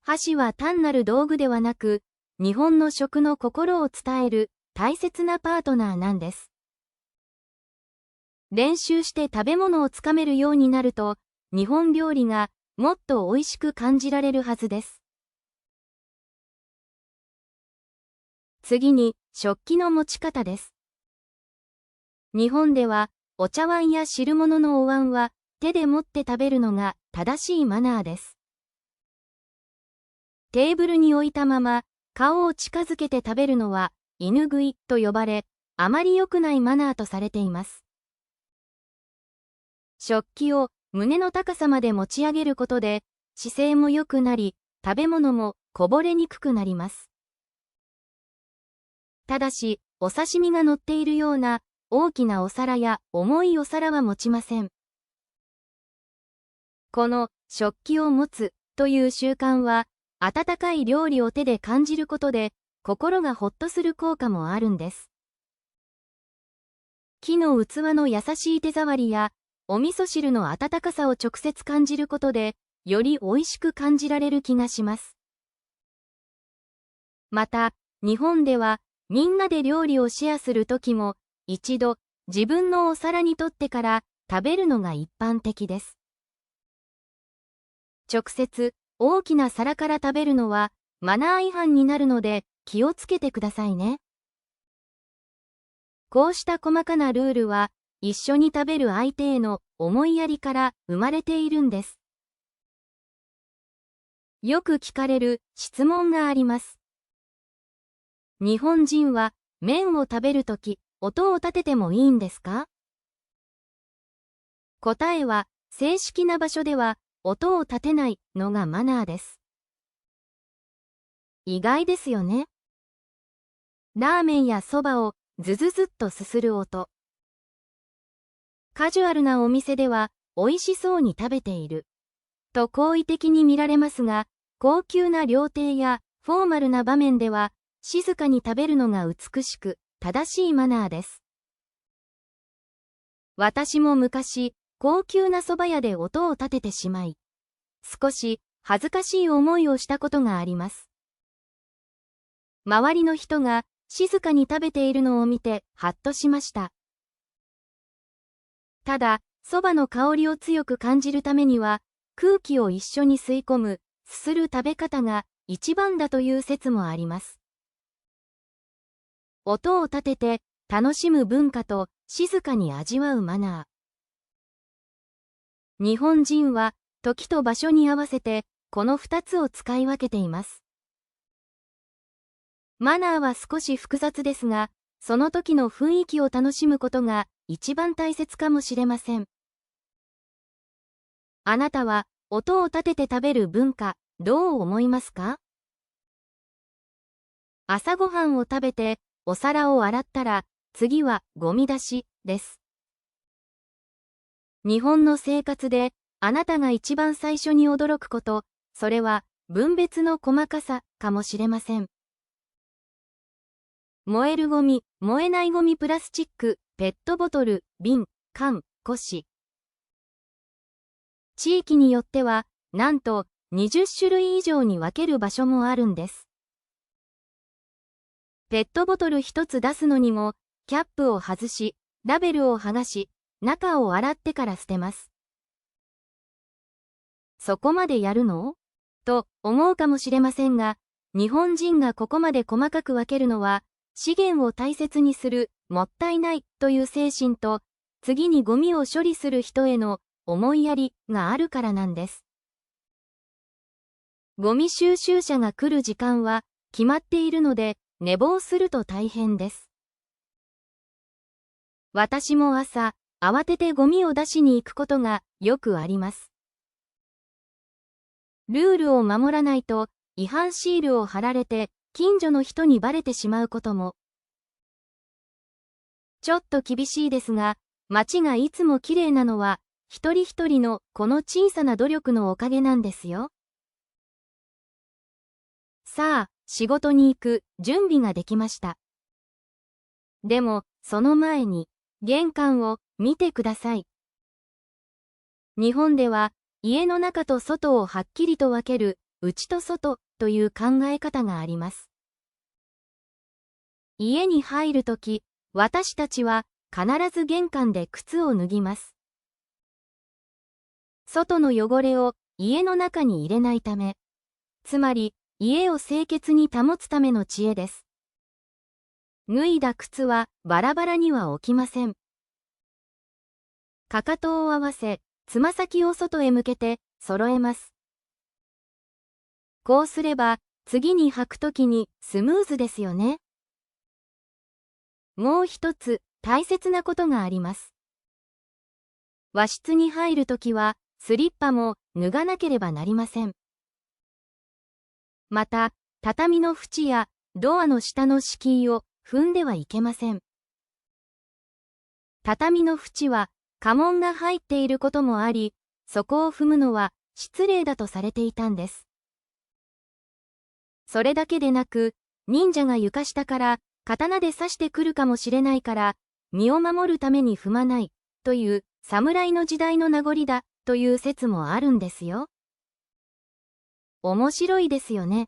箸は単なる道具ではなく、日本の食の心を伝える大切なパートナーなんです。練習して食べ物をつかめるようになると、日本料理がもっと美味しく感じられるはずです。次に、食器の持ち方です。日本では、お茶碗や汁物のお椀は手で持って食べるのが正しいマナーです。テーブルに置いたまま、顔を近づけて食べるのは、犬食いと呼ばれ、あまり良くないマナーとされています。食器を胸の高さまで持ち上げることで、姿勢も良くなり、食べ物もこぼれにくくなります。ただし、お刺身が乗っているような大きなお皿や重いお皿は持ちません。この食器を持つという習慣は、温かい料理を手で感じることで、心がほっとする効果もあるんです。木の器の優しい手触りや、お味噌汁の温かさを直接感じることで、より美味しく感じられる気がします。また、日本では、みんなで料理をシェアするときも、一度自分のお皿にとってから食べるのが一般的です。直接大きな皿から食べるのはマナー違反になるので気をつけてくださいね。こうした細かなルールは一緒に食べる相手への思いやりから生まれているんです。よく聞かれる質問があります。日本人は麺を食べるとき、音を立ててもいいんですか？答えは、正式な場所では音を立てないのがマナーです。意外ですよね。ラーメンやそばをズズズッとすする音。カジュアルなお店では美味しそうに食べていると好意的に見られますが、高級な料亭やフォーマルな場面では静かに食べるのが美しく正しいマナーです。私も昔、高級な蕎麦屋で音を立ててしまい、少し恥ずかしい思いをしたことがあります。周りの人が静かに食べているのを見てハッとしました。ただ、蕎麦の香りを強く感じるためには、空気を一緒に吸い込む、すする食べ方が一番だという説もあります。音を立てて楽しむ文化と静かに味わうマナー。日本人は時と場所に合わせてこの2つを使い分けています。マナーは少し複雑ですが、その時の雰囲気を楽しむことが一番大切かもしれません。あなたは音を立てて食べる文化、どう思いますか？朝ごはんを食べてお皿を洗ったら、次はゴミ出しです。日本の生活であなたが一番最初に驚くこと、それは分別の細かさかもしれません。燃えるゴミ、燃えないゴミ、プラスチック、ペットボトル、瓶、缶、古紙。地域によっては、なんと20種類以上に分ける場所もあるんです。ペットボトル1つ出すのにも、キャップを外し、ラベルを剥がし、中を洗ってから捨てます。そこまでやるの？と思うかもしれませんが、日本人がここまで細かく分けるのは、資源を大切にする、もったいないという精神と、次にゴミを処理する人への思いやりがあるからなんです。ゴミ収集車が来る時間は決まっているので、寝坊すると大変です。私も朝、慌ててゴミを出しに行くことがよくあります。ルールを守らないと違反シールを貼られて近所の人にバレてしまうことも。ちょっと厳しいですが、街がいつもきれいなのは一人一人のこの小さな努力のおかげなんですよ。さあ、仕事に行く準備ができました。でも、その前に、玄関を見てください。日本では、家の中と外をはっきりと分ける、内と外という考え方があります。家に入るとき、私たちは必ず玄関で靴を脱ぎます。外の汚れを家の中に入れないため、つまり、家を清潔に保つための知恵です。脱いだ靴はバラバラには置きません。かかとを合わせ、つま先を外へ向けて揃えます。こうすれば、次に履くときにスムーズですよね。もう一つ大切なことがあります。和室に入るときは、スリッパも脱がなければなりません。また、畳の縁やドアの下の敷居を踏んではいけません。畳の縁は家紋が入っていることもあり、そこを踏むのは失礼だとされていたんです。それだけでなく、忍者が床下から刀で刺してくるかもしれないから、身を守るために踏まないという侍の時代の名残だという説もあるんですよ。面白いですよね。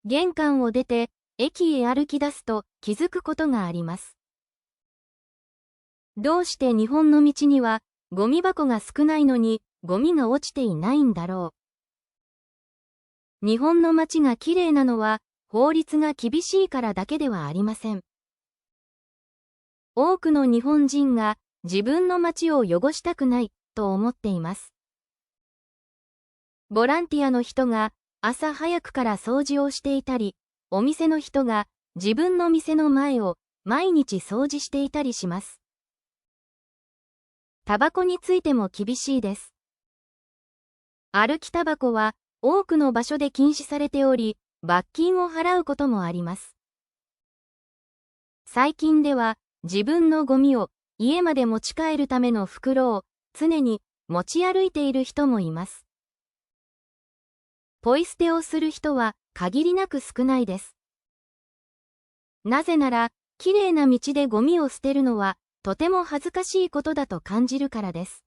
玄関を出て駅へ歩き出すと気づくことがあります。どうして日本の道にはゴミ箱が少ないのにゴミが落ちていないんだろう。日本の街がきれいなのは法律が厳しいからだけではありません。多くの日本人が自分の街を汚したくないと思っています。ボランティアの人が朝早くから掃除をしていたり、お店の人が自分の店の前を毎日掃除していたりします。タバコについても厳しいです。歩きタバコは多くの場所で禁止されており、罰金を払うこともあります。最近では自分のゴミを家まで持ち帰るための袋を常に持ち歩いている人もいます。ポイ捨てをする人は限りなく少ないです。なぜなら、きれいな道でゴミを捨てるのはとても恥ずかしいことだと感じるからです。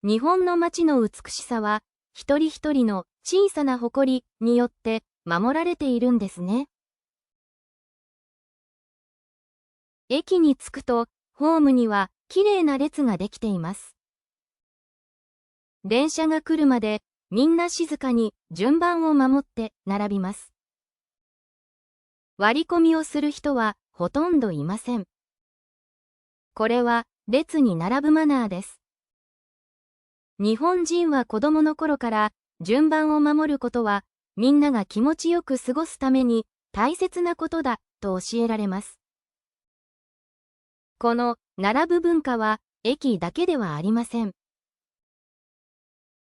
日本の街の美しさは、一人一人の小さな誇りによって守られているんですね。駅に着くと、ホームにはきれいな列ができています。電車が来るまで、みんな静かに順番を守って並びます。割り込みをする人はほとんどいません。これは列に並ぶマナーです。日本人は子供の頃から順番を守ることはみんなが気持ちよく過ごすために大切なことだと教えられます。この並ぶ文化は駅だけではありません。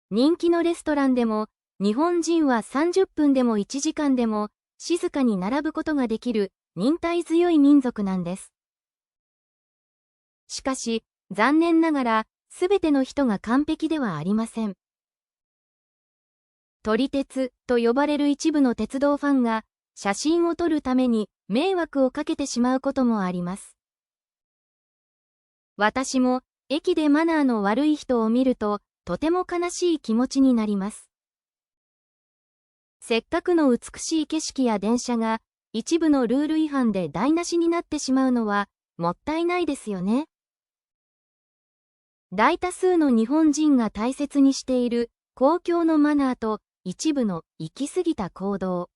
人気のレストランでも、日本人は30分でも1時間でも静かに並ぶことができる忍耐強い民族なんです。しかし、残念ながら、すべての人が完璧ではありません。撮り鉄と呼ばれる一部の鉄道ファンが、写真を撮るために迷惑をかけてしまうこともあります。私も、駅でマナーの悪い人を見ると、とても悲しい気持ちになります。せっかくの美しい景色や電車が一部のルール違反で台無しになってしまうのはもったいないですよね。大多数の日本人が大切にしている公共のマナーと一部の行き過ぎた行動。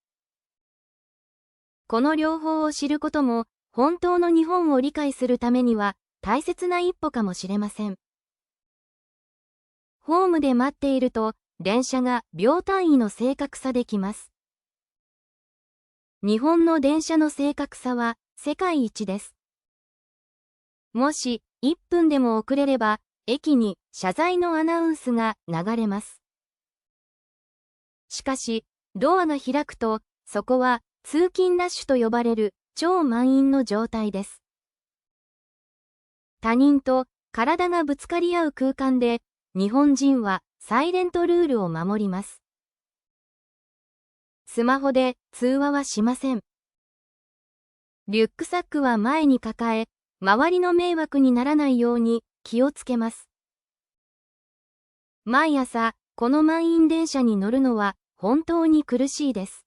この両方を知ることも本当の日本を理解するためには大切な一歩かもしれません。ホームで待っていると電車が秒単位の正確さで来ます。日本の電車の正確さは世界一です。もし1分でも遅れれば駅に謝罪のアナウンスが流れます。しかしドアが開くとそこは通勤ラッシュと呼ばれる超満員の状態です。他人と体がぶつかり合う空間で日本人はサイレントルールを守ります。スマホで通話はしません。リュックサックは前に抱え、周りの迷惑にならないように気をつけます。毎朝、この満員電車に乗るのは本当に苦しいです。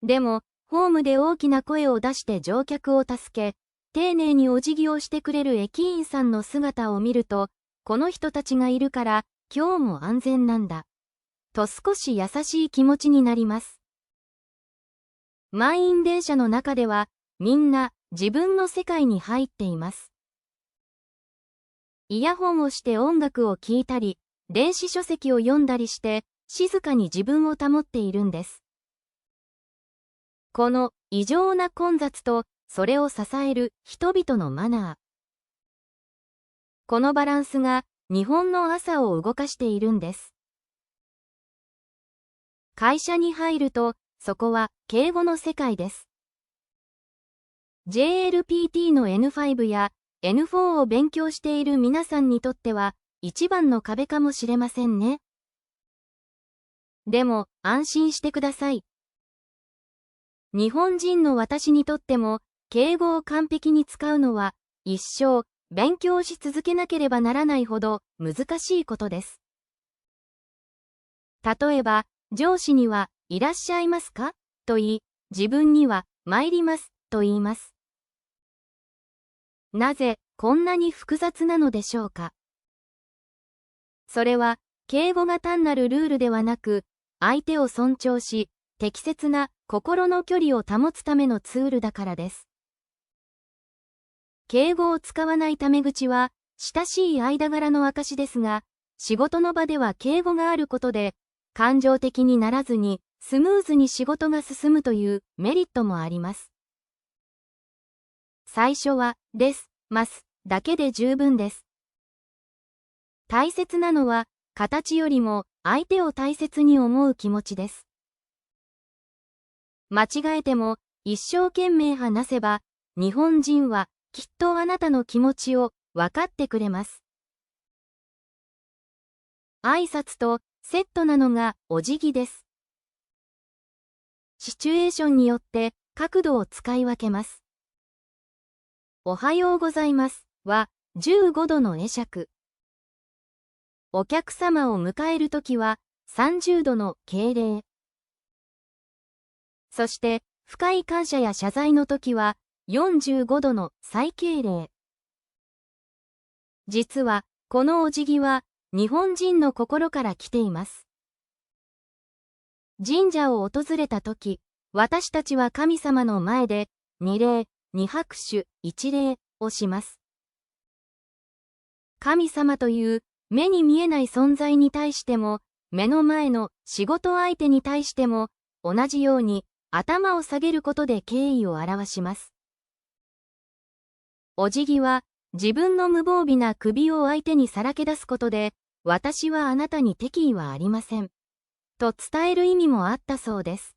でも、ホームで大きな声を出して乗客を助け、丁寧にお辞儀をしてくれる駅員さんの姿を見ると、この人たちがいるから今日も安全なんだ。と少し優しい気持ちになります。満員電車の中ではみんな自分の世界に入っています。イヤホンをして音楽を聴いたり、電子書籍を読んだりして静かに自分を保っているんです。この異常な混雑とそれを支える人々のマナー。このバランスが日本の朝を動かしているんです。会社に入ると、そこは敬語の世界です。JLPT の N5 や N4 を勉強している皆さんにとっては一番の壁かもしれませんね。でも安心してください。日本人の私にとっても敬語を完璧に使うのは一生勉強し続けなければならないほど難しいことです。例えば、上司には、いらっしゃいますかと言い、自分には、参りますと言います。なぜ、こんなに複雑なのでしょうか。それは、敬語が単なるルールではなく、相手を尊重し、適切な心の距離を保つためのツールだからです。敬語を使わないタメ口は、親しい間柄の証ですが、仕事の場では敬語があることで、感情的にならずにスムーズに仕事が進むというメリットもあります。最初は、です、ます、だけで十分です。大切なのは、形よりも相手を大切に思う気持ちです。間違えても一生懸命話せば、日本人はきっとあなたの気持ちを分かってくれます。挨拶とセットなのがお辞儀です。シチュエーションによって角度を使い分けます。おはようございますは15度の会釈。お客様を迎えるときは30度の敬礼。そして深い感謝や謝罪のときは45度の再敬礼。実はこのお辞儀は日本人の心から来ています。神社を訪れたとき、私たちは神様の前で二礼、二拍手、一礼をします。神様という目に見えない存在に対しても、目の前の仕事相手に対しても、同じように頭を下げることで敬意を表します。お辞儀は自分の無防備な首を相手にさらけ出すことで、私はあなたに敵意はありません。と伝える意味もあったそうです。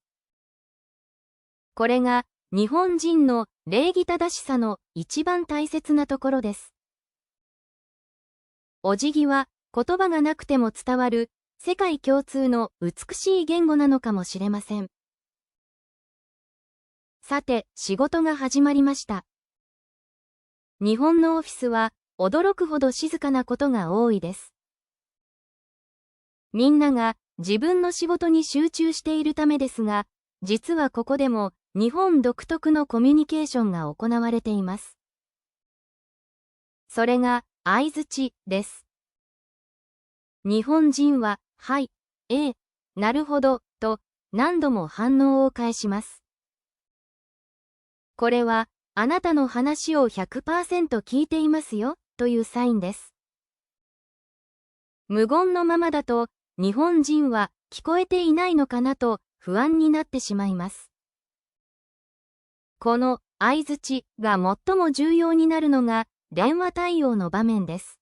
これが日本人の礼儀正しさの一番大切なところです。お辞儀は言葉がなくても伝わる世界共通の美しい言語なのかもしれません。さて、仕事が始まりました。日本のオフィスは驚くほど静かなことが多いです。みんなが自分の仕事に集中しているためですが、実はここでも日本独特のコミュニケーションが行われています。それが相槌です。日本人は、はい、なるほど、と何度も反応を返します。これは、あなたの話を 100% 聞いていますよ、というサインです。無言のままだと、日本人は聞こえていないのかなと不安になってしまいます。この相槌が最も重要になるのが電話対応の場面です。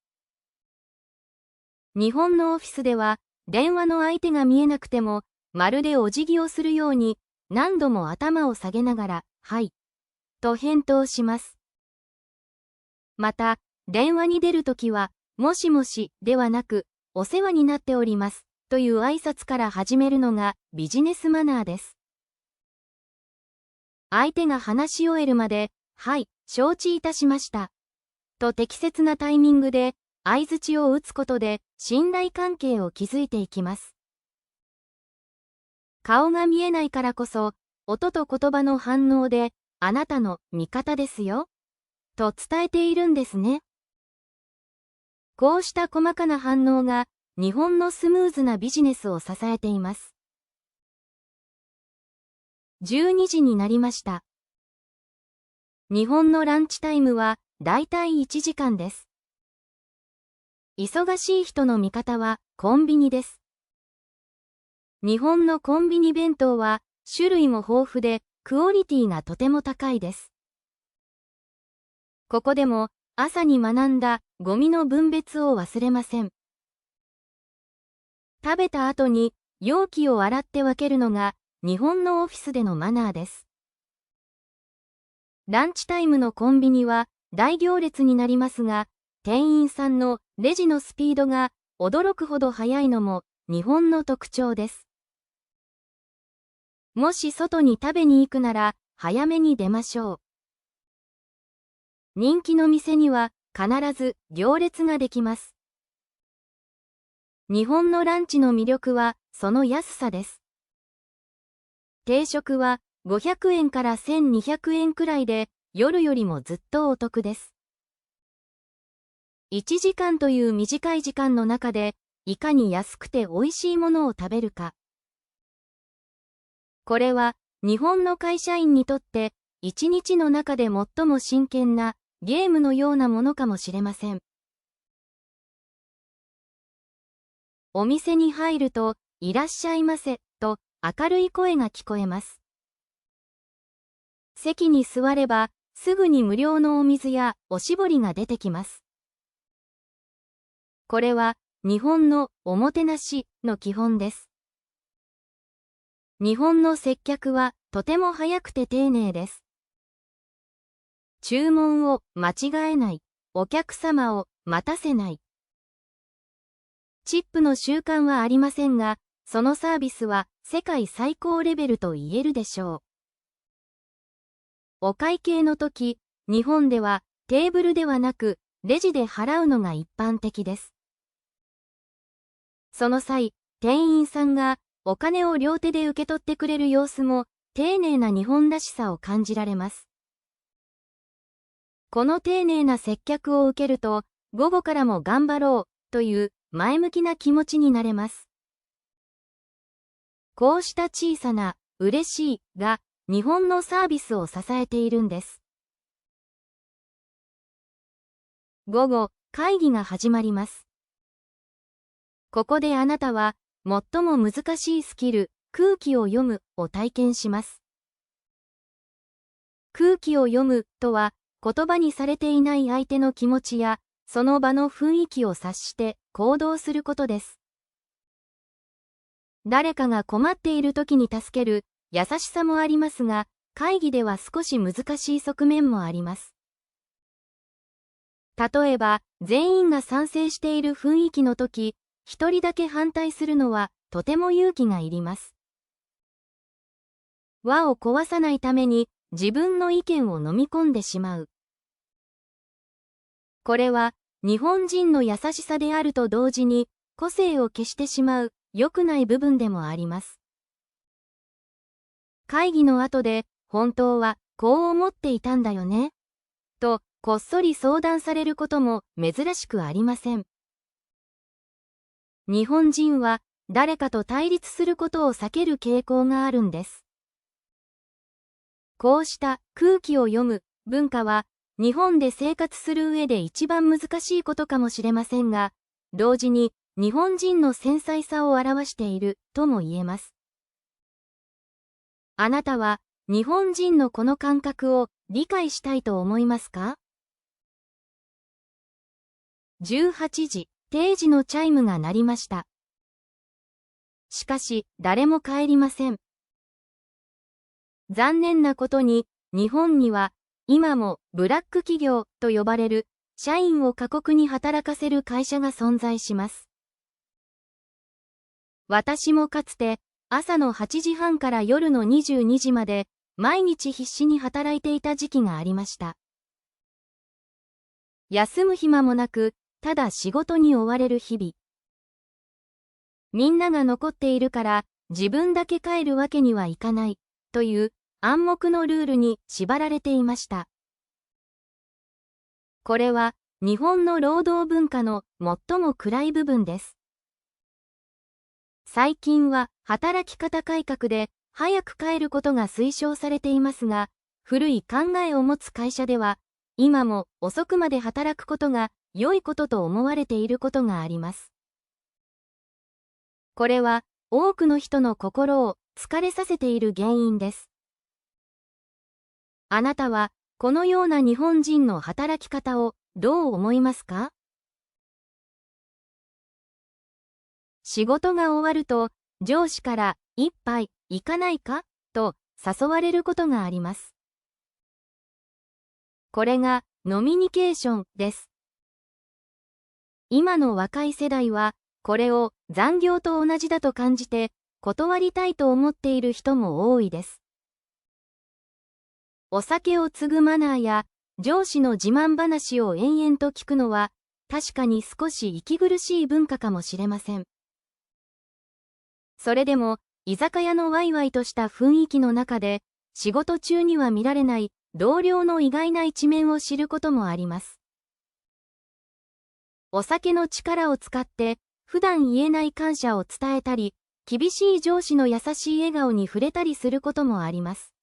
日本のオフィスでは電話の相手が見えなくてもまるでお辞儀をするように何度も頭を下げながら、はい、と返答します。また、電話に出るときは、もしもしではなく、お世話になっておりますという挨拶から始めるのがビジネスマナーです。相手が話し終えるまで、はい、承知いたしました。と適切なタイミングで相槌を打つことで信頼関係を築いていきます。顔が見えないからこそ、音と言葉の反応で、あなたの味方ですよ、と伝えているんですね。こうした細かな反応が日本のスムーズなビジネスを支えています。12時になりました。日本のランチタイムはだいたい1時間です。忙しい人の味方はコンビニです。日本のコンビニ弁当は種類も豊富でクオリティがとても高いです。ここでも朝に学んだゴミの分別を忘れません。食べた後に容器を洗って分けるのが日本のオフィスでのマナーです。ランチタイムのコンビニは大行列になりますが、店員さんのレジのスピードが驚くほど速いのも日本の特徴です。もし外に食べに行くなら早めに出ましょう。人気の店には必ず行列ができます。日本のランチの魅力はその安さです。定食は500円から1200円くらいで夜よりもずっとお得です。1時間という短い時間の中でいかに安くて美味しいものを食べるか。これは日本の会社員にとって一日の中で最も真剣なゲームのようなものかもしれません。お店に入ると、いらっしゃいませ、と明るい声が聞こえます。席に座れば、すぐに無料のお水やおしぼりが出てきます。これは、日本のおもてなしの基本です。日本の接客はとても早くて丁寧です。注文を間違えない。お客様を待たせない。チップの習慣はありませんが、そのサービスは世界最高レベルと言えるでしょう。お会計の時、日本ではテーブルではなくレジで払うのが一般的です。その際、店員さんがお金を両手で受け取ってくれる様子も丁寧な日本らしさを感じられます。この丁寧な接客を受けると、午後からも頑張ろうという前向きな気持ちになれます。こうした小さな嬉しいが日本のサービスを支えているんです。午後、会議が始まります。ここであなたは最も難しいスキル、空気を読むを体験します。空気を読むとは、言葉にされていない相手の気持ちや、その場の雰囲気を察して行動することです。誰かが困っている時に助ける優しさもありますが、会議では少し難しい側面もあります。例えば、全員が賛成している雰囲気の時、一人だけ反対するのはとても勇気がいります。輪を壊さないために自分の意見を飲み込んでしまう。これは日本人の優しさであると同時に個性を消してしまう良くない部分でもあります。会議の後で、本当はこう思っていたんだよね。と、こっそり相談されることも珍しくありません。日本人は誰かと対立することを避ける傾向があるんです。こうした空気を読む文化は日本で生活する上で一番難しいことかもしれませんが、同時に日本人の繊細さを表しているとも言えます。あなたは日本人のこの感覚を理解したいと思いますか？18時、定時のチャイムが鳴りました。しかし、誰も帰りません。残念なことに、日本には、今もブラック企業と呼ばれる、社員を過酷に働かせる会社が存在します。私もかつて、朝の8時半から夜の22時まで、毎日必死に働いていた時期がありました。休む暇もなく、ただ仕事に追われる日々。みんなが残っているから自分だけ帰るわけにはいかないという暗黙のルールに縛られていました。これは日本の労働文化の最も暗い部分です。最近は働き方改革で早く帰ることが推奨されていますが、古い考えを持つ会社では今も遅くまで働くことが良いことと思われていることがあります。これは多くの人の心を疲れさせている原因です。あなたはこのような日本人の働き方をどう思いますか？仕事が終わると上司から一杯行かないかと誘われることがあります。これがノミニケーションです。今の若い世代はこれを残業と同じだと感じて断りたいと思っている人も多いです。お酒を継ぐマナーや上司の自慢話を延々と聞くのは確かに少し息苦しい文化かもしれません。それでも居酒屋のワイワイとした雰囲気の中で仕事中には見られない同僚の意外な一面を知ることもあります。お酒の力を使って普段言えない感謝を伝えたり、厳しい上司の優しい笑顔に触れたりすることもあります。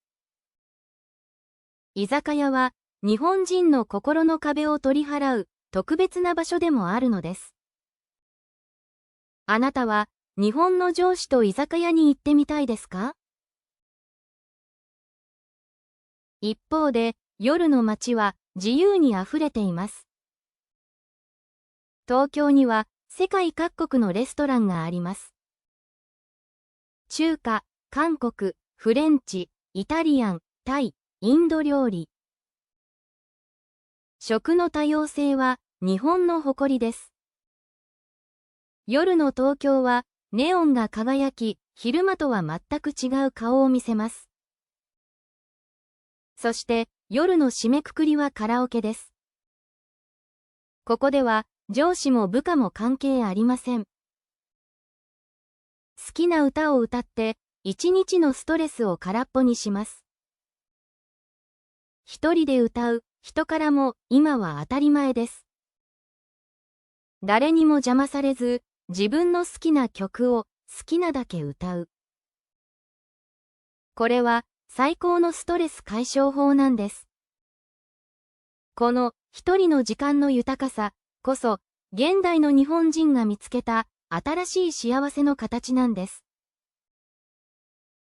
居酒屋は日本人の心の壁を取り払う特別な場所でもあるのです。あなたは日本の上司と居酒屋に行ってみたいですか？一方で夜の街は自由にあふれています。東京には世界各国のレストランがあります。中華、韓国、フレンチ、イタリアン、タイ、インド料理。食の多様性は日本の誇りです。夜の東京はネオンが輝き、昼間とは全く違う顔を見せます。そして夜の締めくくりはカラオケです。ここでは上司も部下も関係ありません。好きな歌を歌って一日のストレスを空っぽにします。一人で歌う人からも今は当たり前です。誰にも邪魔されず自分の好きな曲を好きなだけ歌う。これは最高のストレス解消法なんです。この一人の時間の豊かさこそ現代の日本人が見つけた新しい幸せの形なんです。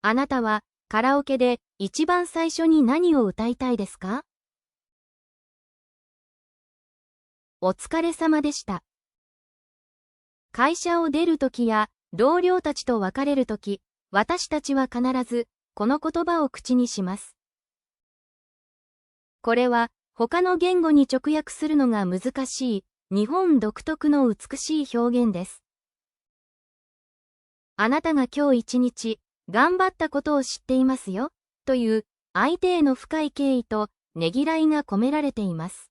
あなたはカラオケで一番最初に何を歌いたいですか？お疲れ様でした。会社を出るときや同僚たちと別れるとき、私たちは必ずこの言葉を口にします。これは他の言語に直訳するのが難しい日本独特の美しい表現です。あなたが今日一日頑張ったことを知っていますよという相手への深い敬意とねぎらいが込められています。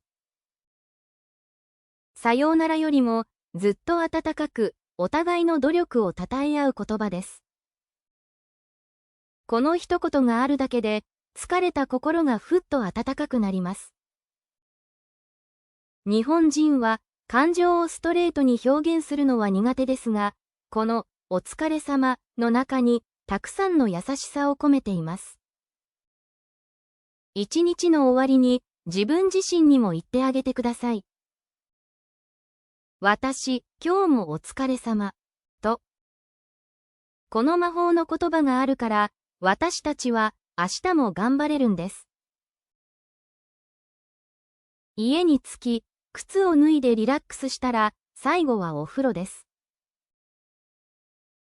さようならよりもずっと温かくお互いの努力を称え合う言葉です。この一言があるだけで、疲れた心がふっと温かくなります。日本人は、感情をストレートに表現するのは苦手ですが、この、お疲れ様の中に、たくさんの優しさを込めています。一日の終わりに、自分自身にも言ってあげてください。私、今日もお疲れ様。と。この魔法の言葉があるから、私たちは明日も頑張れるんです。家に着き、靴を脱いでリラックスしたら、最後はお風呂です。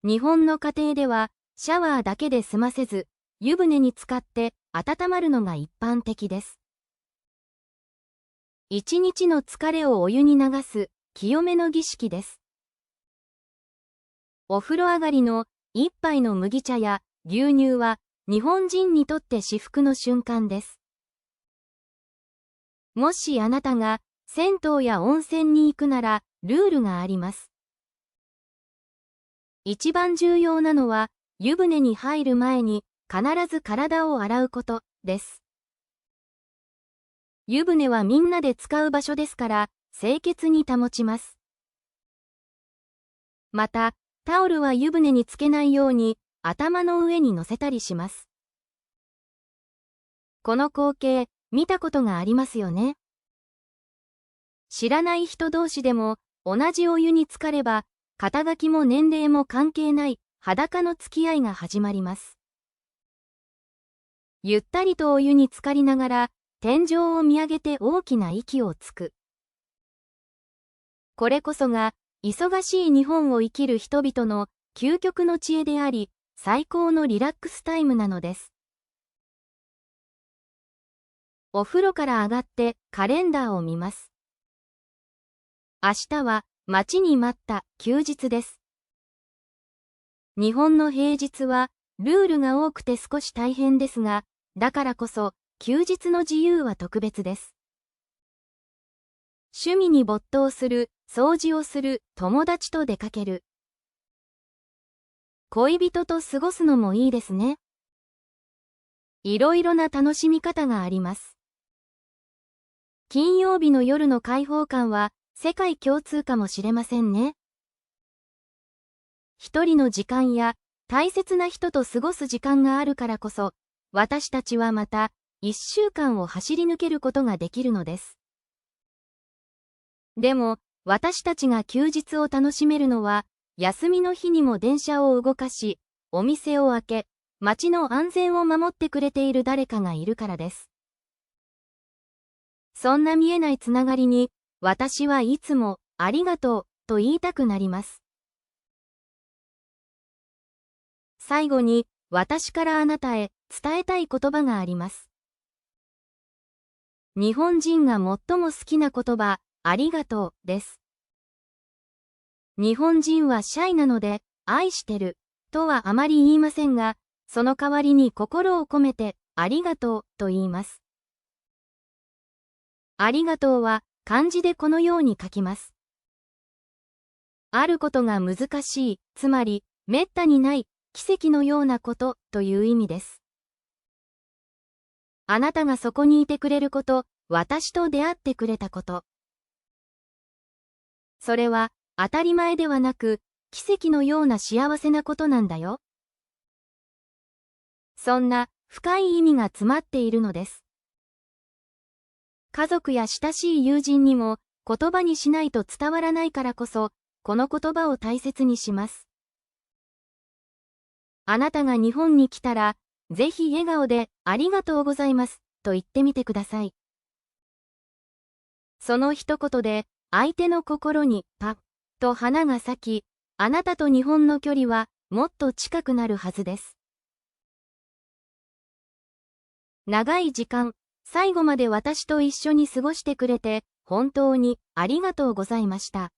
日本の家庭では、シャワーだけで済ませず、湯船に浸かって温まるのが一般的です。一日の疲れをお湯に流す、清めの儀式です。お風呂上がりの一杯の麦茶や牛乳は日本人にとって至福の瞬間です。もしあなたが銭湯や温泉に行くならルールがあります。一番重要なのは湯船に入る前に必ず体を洗うことです。湯船はみんなで使う場所ですから清潔に保ちます。また、タオルは湯船につけないように頭の上に乗せたりします。この光景、見たことがありますよね。知らない人同士でも同じお湯に浸かれば、肩書きも年齢も関係ない裸の付き合いが始まります。ゆったりとお湯に浸かりながら、天井を見上げて大きな息をつく。これこそが、忙しい日本を生きる人々の究極の知恵であり、最高のリラックスタイムなのです。お風呂から上がってカレンダーを見ます。明日は待ちに待った休日です。日本の平日はルールが多くて少し大変ですが、だからこそ休日の自由は特別です。趣味に没頭する、掃除をする、友達と出かける。恋人と過ごすのもいいですね。いろいろな楽しみ方があります。金曜日の夜の開放感は世界共通かもしれませんね。一人の時間や大切な人と過ごす時間があるからこそ、私たちはまた一週間を走り抜けることができるのです。でも、私たちが休日を楽しめるのは、休みの日にも電車を動かし、お店を開け、街の安全を守ってくれている誰かがいるからです。そんな見えないつながりに、私はいつもありがとうと言いたくなります。最後に、私からあなたへ伝えたい言葉があります。日本人が最も好きな言葉、ありがとうです。日本人はシャイなので、愛してるとはあまり言いませんが、その代わりに心を込めて、ありがとうと言います。ありがとうは漢字でこのように書きます。あることが難しい、つまり、めったにない、奇跡のようなことという意味です。あなたがそこにいてくれること、私と出会ってくれたこと。それは当たり前ではなく、奇跡のような幸せなことなんだよ。そんな深い意味が詰まっているのです。家族や親しい友人にも言葉にしないと伝わらないからこそ、この言葉を大切にします。あなたが日本に来たら、ぜひ笑顔でありがとうございますと言ってみてください。その一言で相手の心にパッと花が咲き、あなたと日本の距離はもっと近くなるはずです。長い時間、最後まで私と一緒に過ごしてくれて本当にありがとうございました。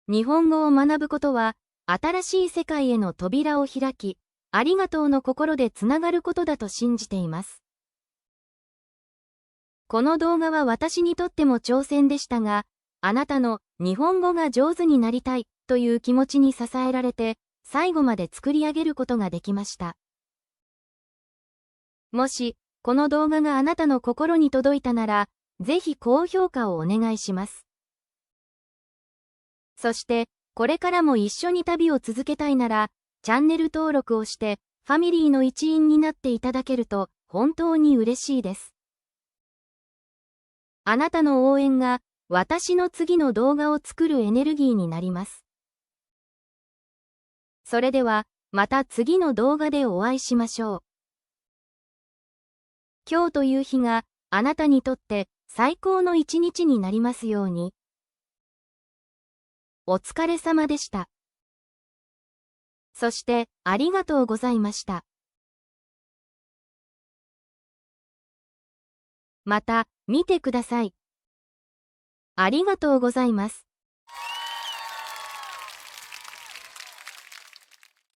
日本語を学ぶことは新しい世界への扉を開き、ありがとうの心でつながることだと信じています。この動画は私にとっても挑戦でしたが、あなたの日本語が上手になりたいという気持ちに支えられて、最後まで作り上げることができました。もし、この動画があなたの心に届いたなら、ぜひ高評価をお願いします。そして、これからも一緒に旅を続けたいなら、チャンネル登録をして、ファミリーの一員になっていただけると、本当に嬉しいです。あなたの応援が、私の次の動画を作るエネルギーになります。それでは、また次の動画でお会いしましょう。今日という日が、あなたにとって最高の一日になりますように。お疲れ様でした。そして、ありがとうございました。また、見てください。ありがとうございます。